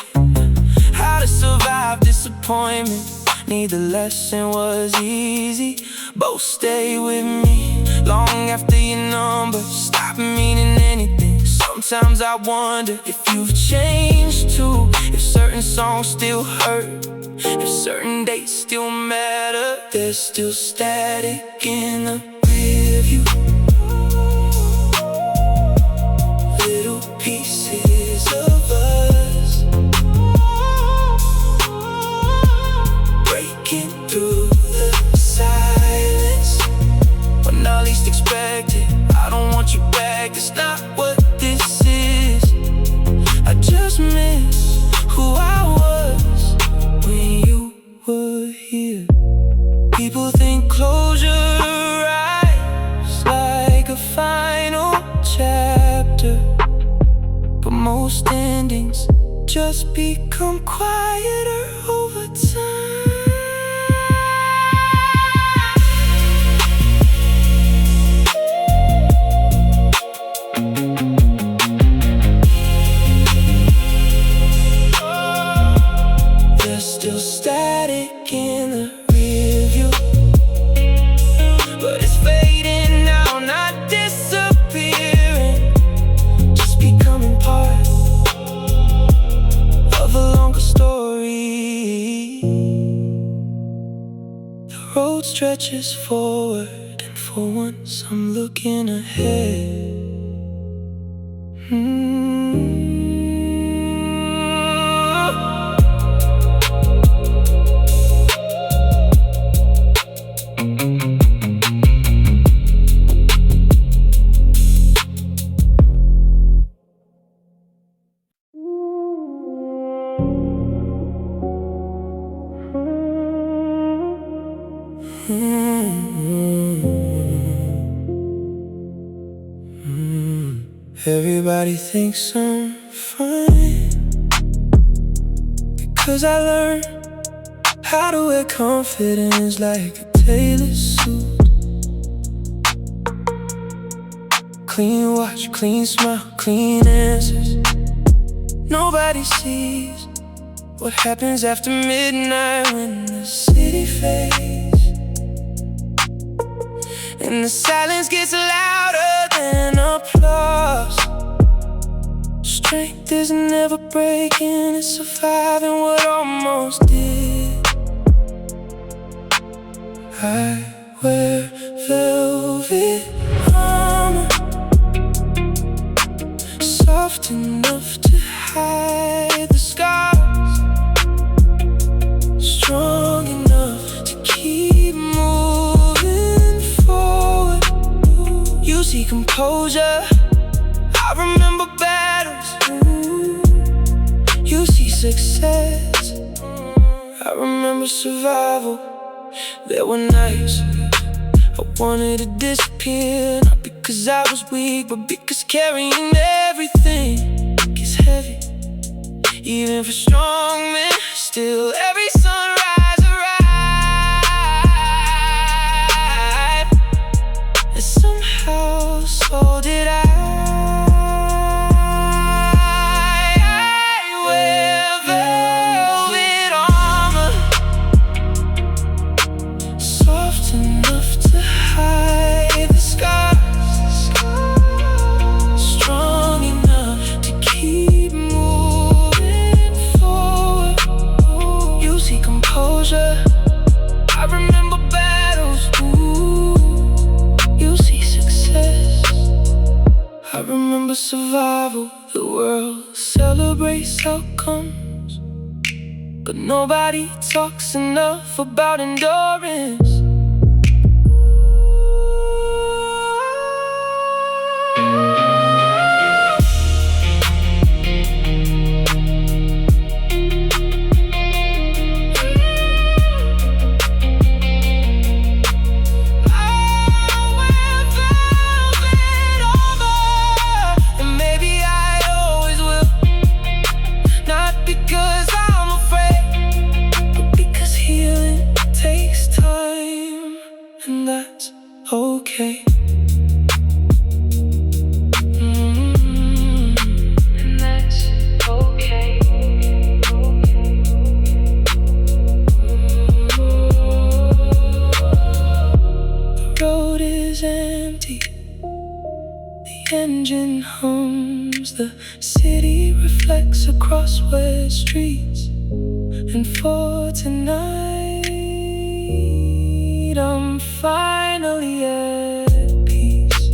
how to survive disappointment. Neither lesson was easy. Both stay with me long after your number stopped meaning anything. Sometimes I wonder if you've changed too, if certain songs still hurt, if certain dates still matter. There's still static in the rear view, little pieces of us breaking through the silence when I least expect it. I don't want you back, that's not what this is. I just miss who I was when you were here. People think closure arrives like a final chapter, but most endings just become quieter over time. There's still static in the rear view, but it's fading now, not disappearing, just becoming part of a longer story. The road stretches forward, and for once I'm looking ahead. Everybody thinks I'm fine because I learned how to wear confidence like a tailored suit. Clean watch, clean smile, clean answers. Nobody sees what happens after midnight when the city fades and the silence gets louder than applause. Strength there's never breaking, it's surviving what almost did. I wear velvet armor, soft enough to hide the scars, strong enough to keep moving forward. You see composure, I remember battles. You see success, I remember survival. There were nights I wanted to disappear, not because I was weak, but because carrying everything gets heavy. Even for strong men, still every sunrise a ride. And somehow so did I. Wear velvet armor, soft enough to hide the scars, strong enough to keep moving forward. You see composure, I remember battles. You see success, I remember survival. The world celebrates outcomes, but nobody talks enough about endurance. Because I'm afraid, but because healing takes time, and that's okay. And that's okay. The road is empty, the engine hums, the city reflects across wet streets. And for tonight, I'm finally at peace.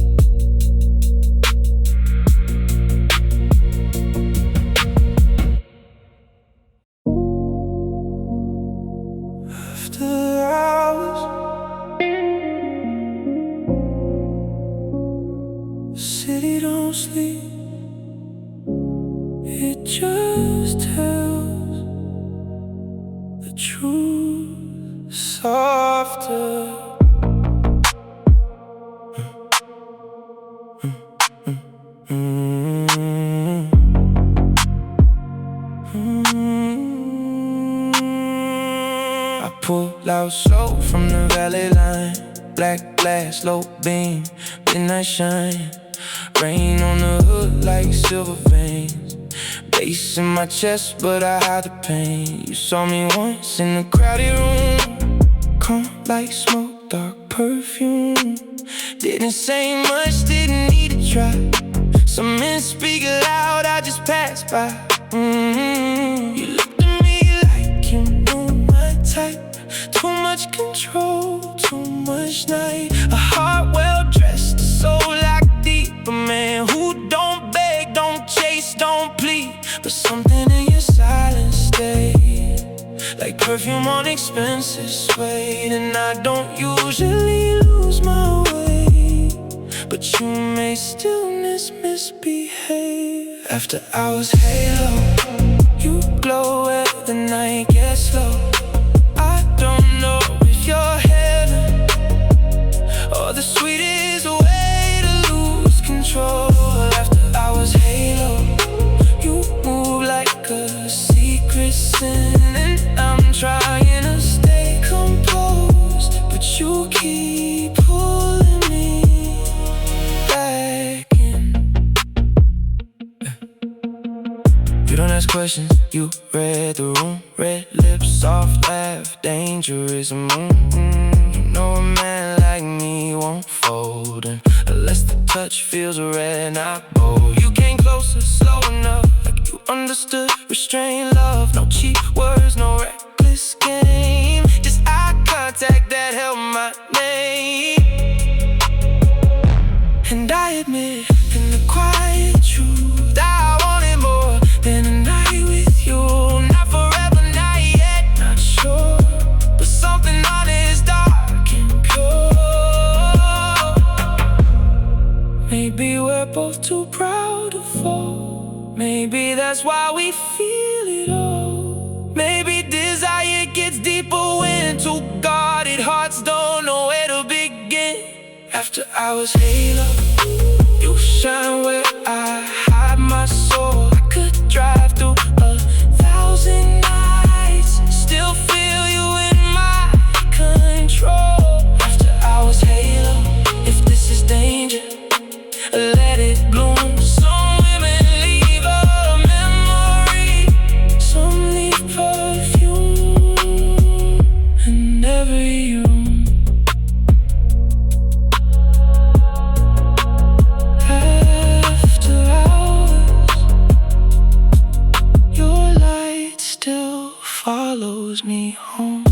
After hours, the city don't sleep. It just tells the truth softer. I pull out slow from the valley line, black glass, low beam, midnight shine. Rain on the hood like silver veins, bass in my chest, but I hide the pain. You saw me once in the crowded room, calm like smoke, dark perfume. Didn't say much, didn't need to try. Some men speak loud, I just passed by. You looked at me like you knew my type. Too much control, too much night. A heart well dressed, a soul like deep. A man who don't beg, don't chase, don't plead, but something in your silence stayed, like perfume on expensive suede. And I don't usually lose my way, but you may stillness misbehave. After hours halo, you glow where the night gets low. I don't know if you're heaven or the sweetest way to lose control. After hours halo, you move like a secret sin, and I'm trying to stay composed, but you keep pulling me back in. You don't ask questions, you read the room. Red lips, soft laugh, dangerous moon. You know a man like me won't fold, and unless the touch feels red, not bold. You came closer, slow enough, like you understood. Restrained love, no cheap words, no reckless game. Just eye contact that held my name. And I admit, in the quiet truth, I wanted more than a night with you. Not forever, not yet, not sure, but something honest, dark and pure. Maybe we're both too proud to fall. Maybe that's why we feel it all. Maybe desire gets deeper when two guarded hearts don't know where to begin. After hours halo, you shine where I hide my soul. I could drive through 1,000 nights, still feel you in my control. After hours halo, if this is danger, let it bloom. Some women leave a memory, some leave perfume in every room. After hours, your light still follows me home.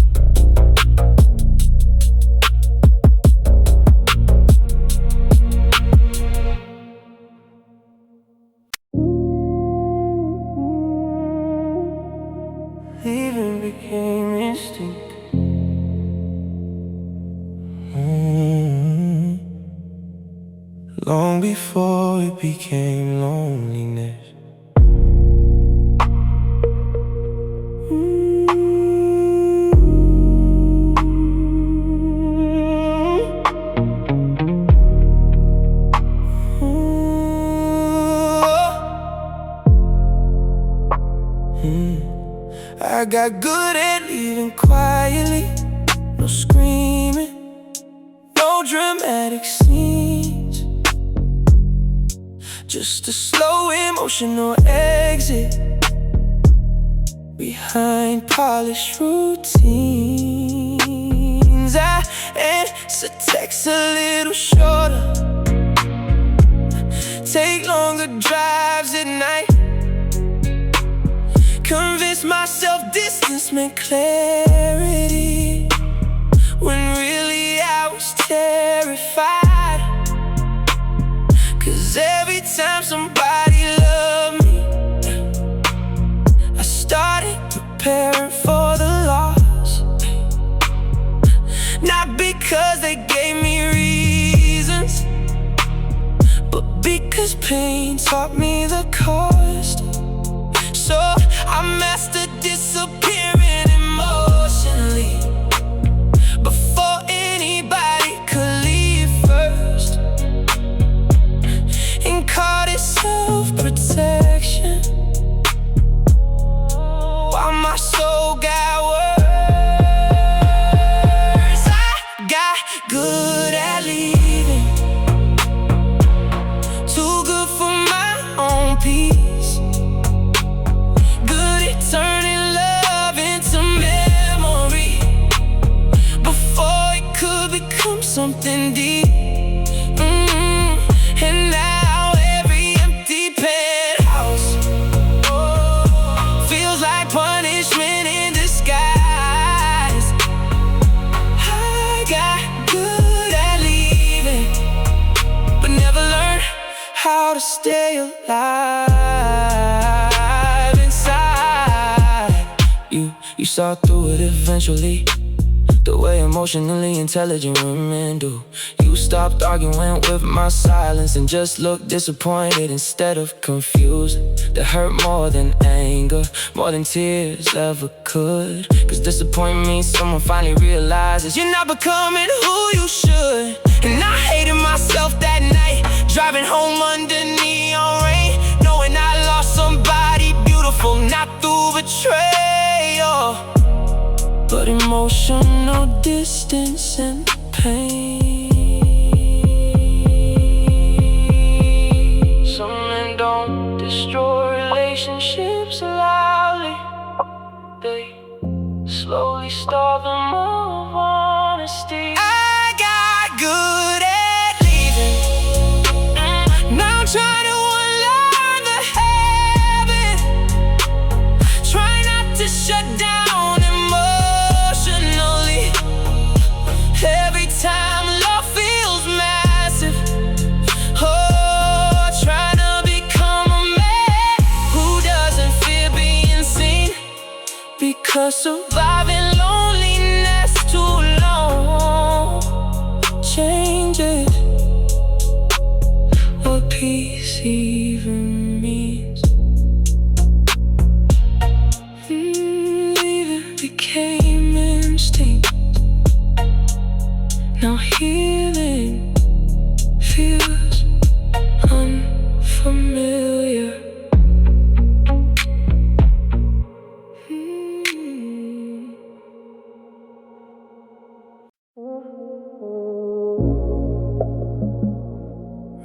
Leaving became instinct. Long before it became loneliness. I got good at leaving quietly. No screaming, no dramatic scenes, just a slow emotional exit behind polished routines. I answer texts a little shorter, take longer drives at night, convince myself distance meant clarity, when really I was terrified. Cause every time somebody loved me, I started preparing for the loss. Not because they gave me reasons, but because pain taught me the cost. So I mastered disappearing emotionally before anybody could leave first, and called it self-protection, while my soul got worse. I got good at leaving, too good for my own peace, good at turning love into memory before it could become something deep. And now every empty penthouse feels like punishment in disguise. I got good at leaving, but never learned how to stay alive inside. You saw through it eventually, the way emotionally intelligent women do. You stopped arguing with my silence and just looked disappointed instead of confused. That hurt more than anger, more than tears ever could. Cause disappointment means someone finally realizes you're not becoming who you should. And I hated myself that night, driving home under neon rain, knowing I lost somebody beautiful, not through betrayal, but emotional distance and pain. Some men don't destroy relationships loudly, they slowly starve them of honesty. I got good at leaving, now I'm trying to unlearn the habit 'cause surviving loneliness too long changes what peace even means. Leaving became instinct. Now healing feels unfamiliar.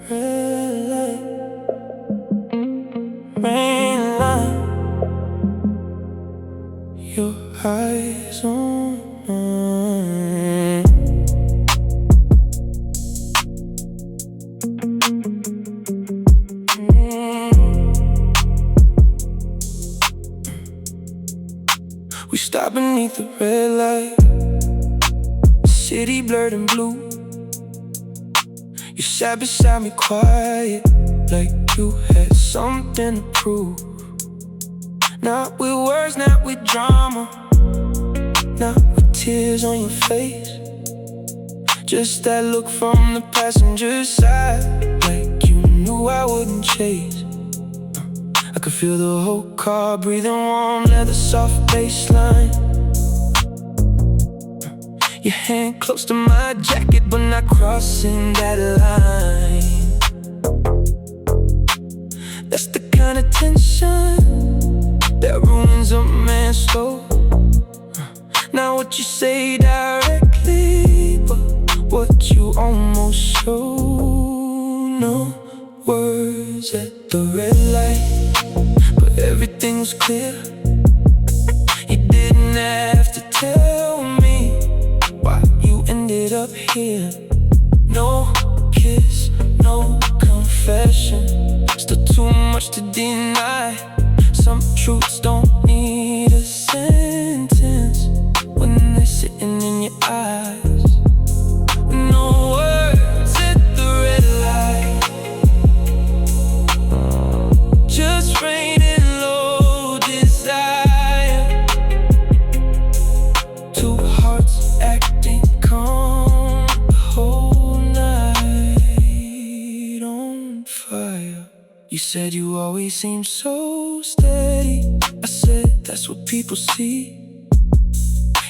Red light, rain line, your eyes on mine. We stopped beneath the red light, city blurred and blue. You sat beside me quiet, like you had something to prove. Not with words, not with drama, not with tears on your face. Just that look from the passenger side, like you knew I wouldn't chase. I could feel the whole car breathing warm leather, soft baseline. Your hand close to my jacket, but not crossing that line. That's the kind of tension that ruins a man's soul. Not what you say directly, but what you almost show. No words at the red light, but everything was clear. You didn't have to tell me why you ended up here. No kiss, no confession, still too much to deny. Some truths don't need a sentence when they're sitting in your eyes. No words at the red light, just rain and low desire. Two hearts acting calm the whole night on fire. You said you always seem so steady. I said that's what people see.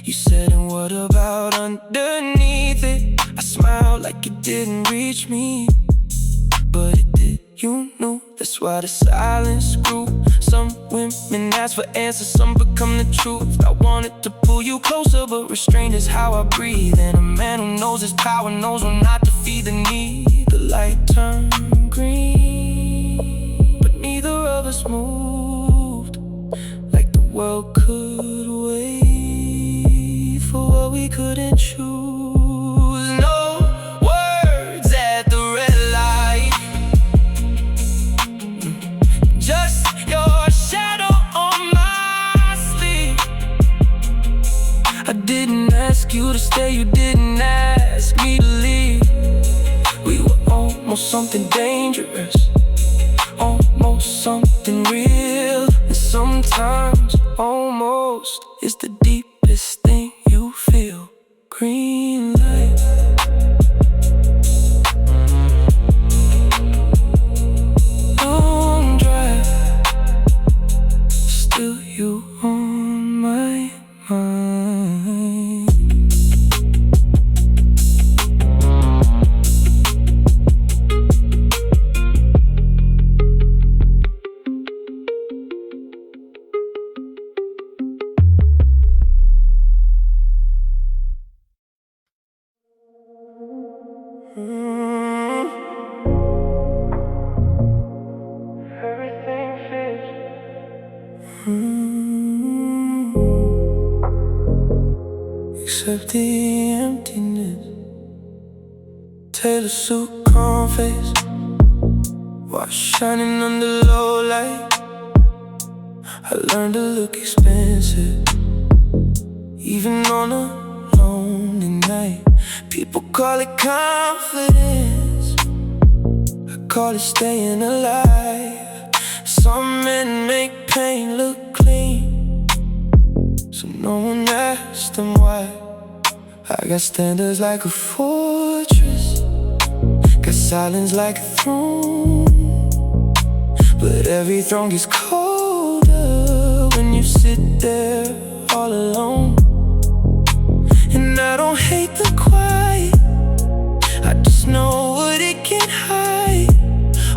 You said, and what about underneath it? I smiled like it didn't reach me, but it did. You knew, that's why the silence grew. Some women ask for answers, some become the truth. I wanted to pull you closer, but restraint is how I breathe. And a man who knows his power knows when not to feed the need. The light turned green, but neither of us moved, like the world could wait for what we couldn't choose. No words at the red light, just your shadow on my sleeve. I didn't ask you to stay, you didn't ask me to leave. We were almost something dangerous, almost something real. And sometimes almost is the deepest thing you feel. Green light, long drive, still you on my mind. Everything fits. Except the emptiness. Tailor suit, calm face, watch shining under low light. I learned to look expensive, even on a lonely night. People call it confidence, I call it staying alive. Some men make pain look clean, so no one asked them why. I got standards like a fortress, got silence like a throne. But every throne gets colder when you sit there all alone. And I don't hate the quiet, I just know what it can hide.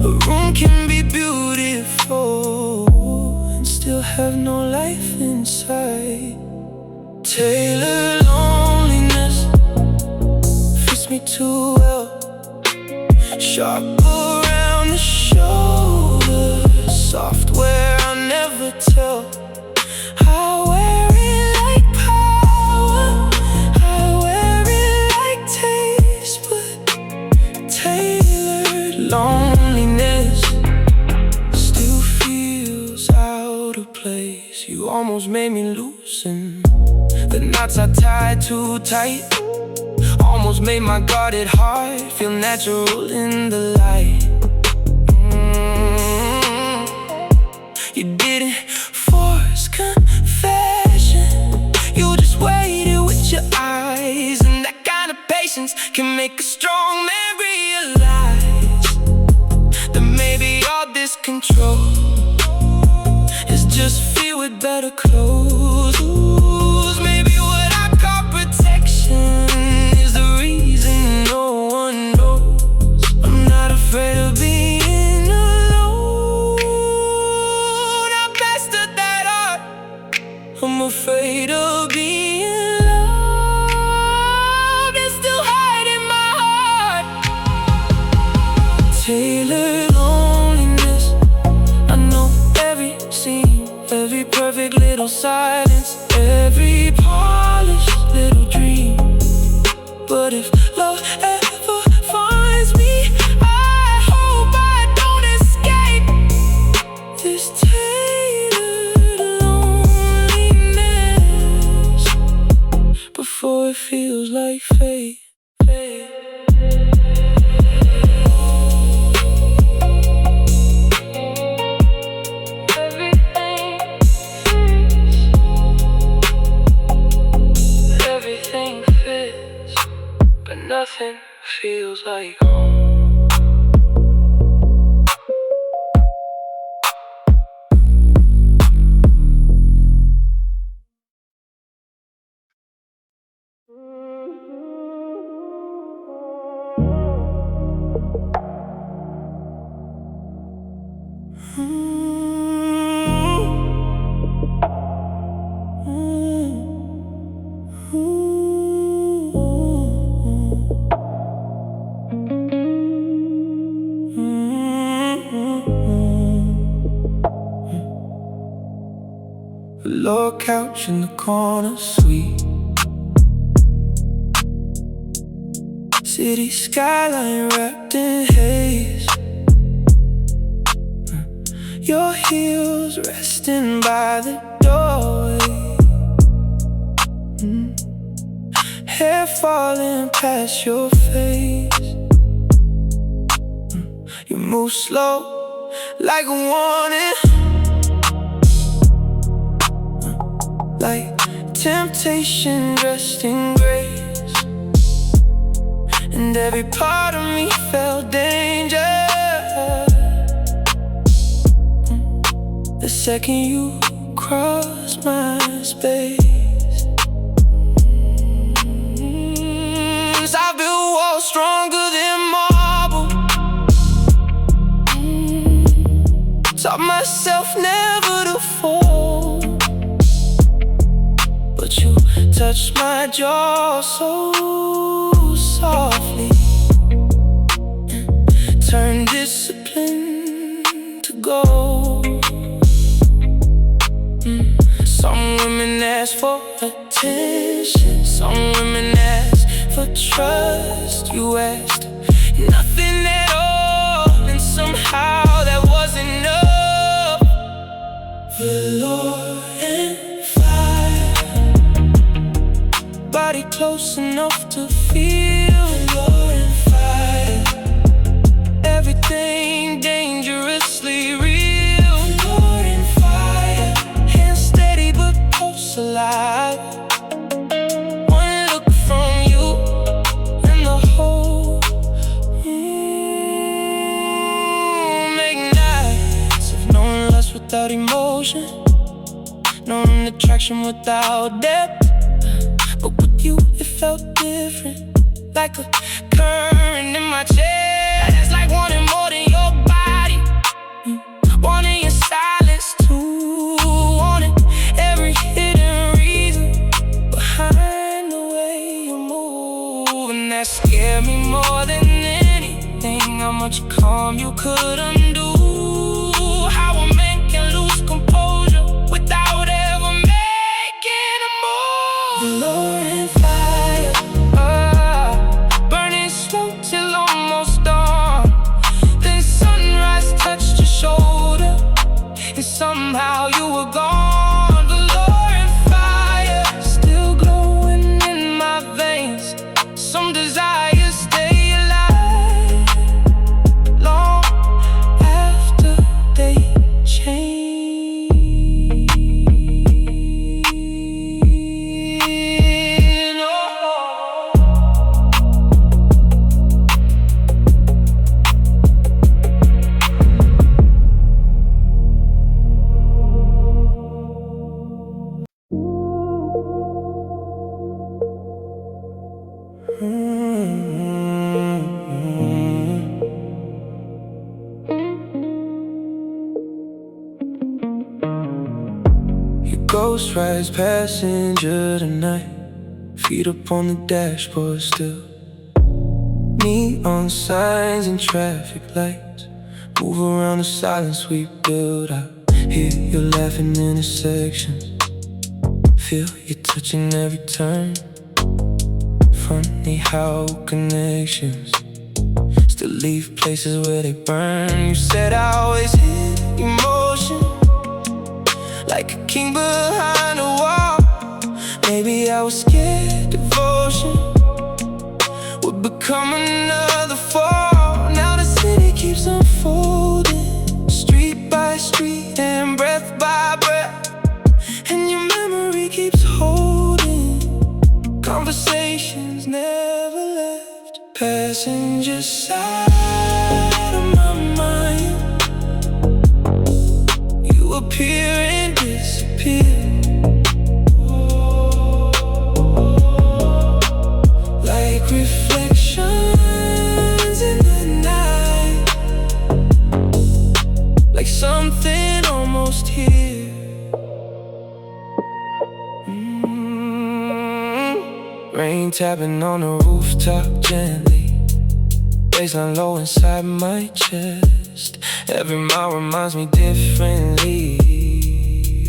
A room can be beautiful and still have no life inside. Tailored loneliness fits me too well, sharp around the shoulder, soft where I'll never tell. I wear it like power, I wear it like taste, but tailored loneliness still feels out of place. You almost made me loosen the knots I tied too tight, almost made my guarded heart feel natural in the light. You didn't force confession, you just waited with your eyes. And that kind of patience can make a strong man realize that maybe all this control is just fear with better clothes. Maybe what I call protection is the reason no one knows. I'm not afraid of being alone. I mastered that art. I'm afraid of being loved and still hiding my heart. Tailored loneliness, I know every scene, every perfect little silence, every polished little dream. But if love ever finds me, I hope I don't escape this tailored loneliness before it feels like fate. Everything fits, but nothing feels like home. Low couch in the corner, sweet city skyline wrapped in haze. Your heels resting by the doorway, hair falling past your face. You move slow like a warning, like temptation dressed in grace. And every part of me felt danger the second you crossed my space. I built walls stronger than marble, taught myself never to fall. But you touched my jaw so softly, turned discipline to gold. Some women ask for attention, some women ask for trust. You asked nothing at all, and somehow that was enough. Velour and fire, body close enough to feel. Velour and fire, everything dangerously real. Velour and fire, hands steady but pulse alive. attraction without depth. But with you, it felt different, like a current in my chest. It's like wanting more than your body, wanting your silence too, wanting every hidden reason behind the way you move. And that scared me more than anything, how much calm you could undo. How a man can lose composure without ever making a move. Lowering fire, burning slow till almost dawn. Then sunrise touched your shoulder, and somehow you were gone. The lowering fire still glowing in my veins. Some desires stay alive long after they change. Your ghost rides passenger tonight, feet up on the dashboard still. Neon signs and traffic lights move around the silence we build. I hear you laughing intersections, feel you touching every turn. Funny how connections still leave places where they burn. You said I always hid emotion like a king behind a wall. Maybe I was scared devotion would become another fall. Now the city keeps unfolding, street by street and breath by breath, and your memory keeps holding conversations never left. Passenger side of my mind, you appear and disappear, like reflections in the night, like something almost here. Rain tapping on the rooftop gently, baseline low inside my chest. Every mile reminds me differently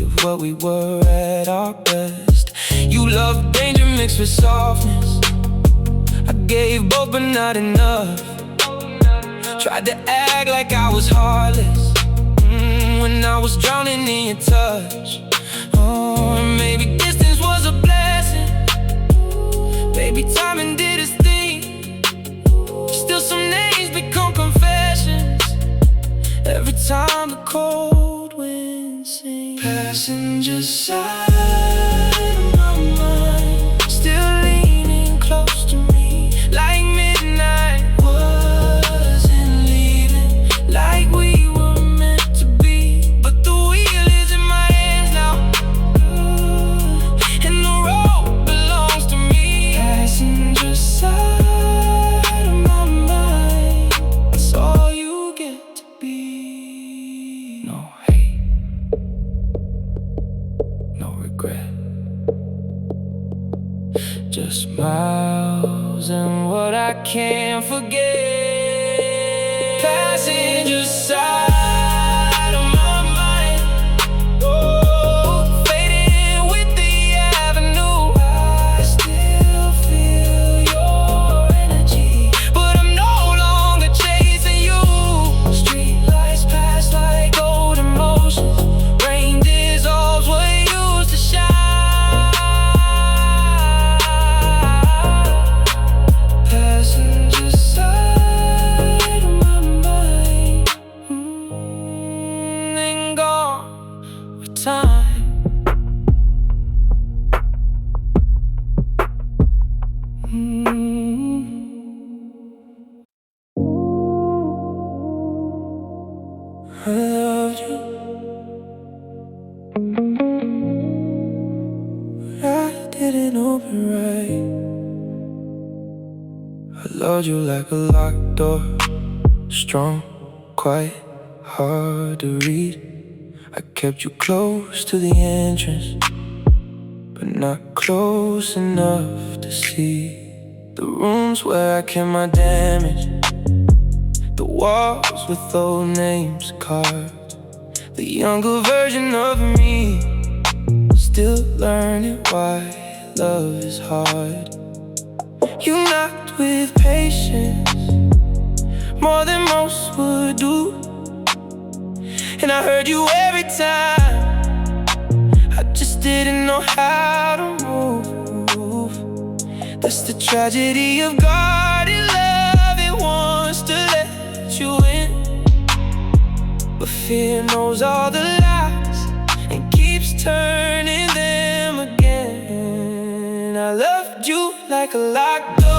of what we were at our best. You love danger mixed with softness, I gave both but not enough. Tried to act like I was heartless when I was drowning in your touch. Oh, and maybe distance was a blessing, maybe timing did its thing. Still some names become confessions every time the cold wind sings. Passenger side of my mind, still leaning close to me, like midnight wasn't leaving, like we were meant to be. But the wheel is in my hands now, and the road belongs to me. Passenger side of my mind, it's all you get to be. No hate, no regret, just miles and what I can't forget. Passenger side of my mind, oh, fading with the avenue. I still feel your energy, but I'm no longer chasing you. Street lights pass like golden motions, rain dissolves what used to shine. Passenger side of my mind, I loved you like a locked door, strong, quiet, hard to read. I kept you close to the entrance, but not close enough to see the rooms where I kept my damage, the walls with old names carved. The younger version of me, still learning why love is hard. You knocked with patience, more than most would do, and I heard you every time. I just didn't know how to move. That's the tragedy of God in love. It wants to let you in, but fear knows all the lies and keeps turning them again. I loved you like a locked door.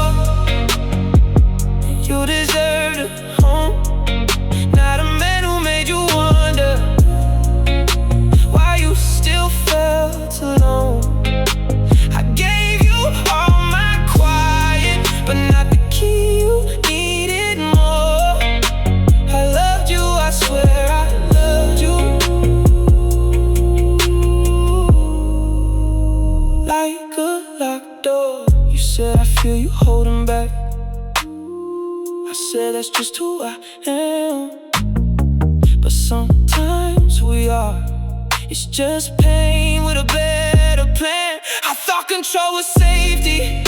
You deserved a home, not a man who made you wonder why you still felt alone. I gave you all my quiet, but not the key you needed more. I loved you, I swear I loved you, like a locked door. You said I feel you holding back. I said that's just who I am, but sometimes we are. It's just pain with a better plan. I thought control was safety,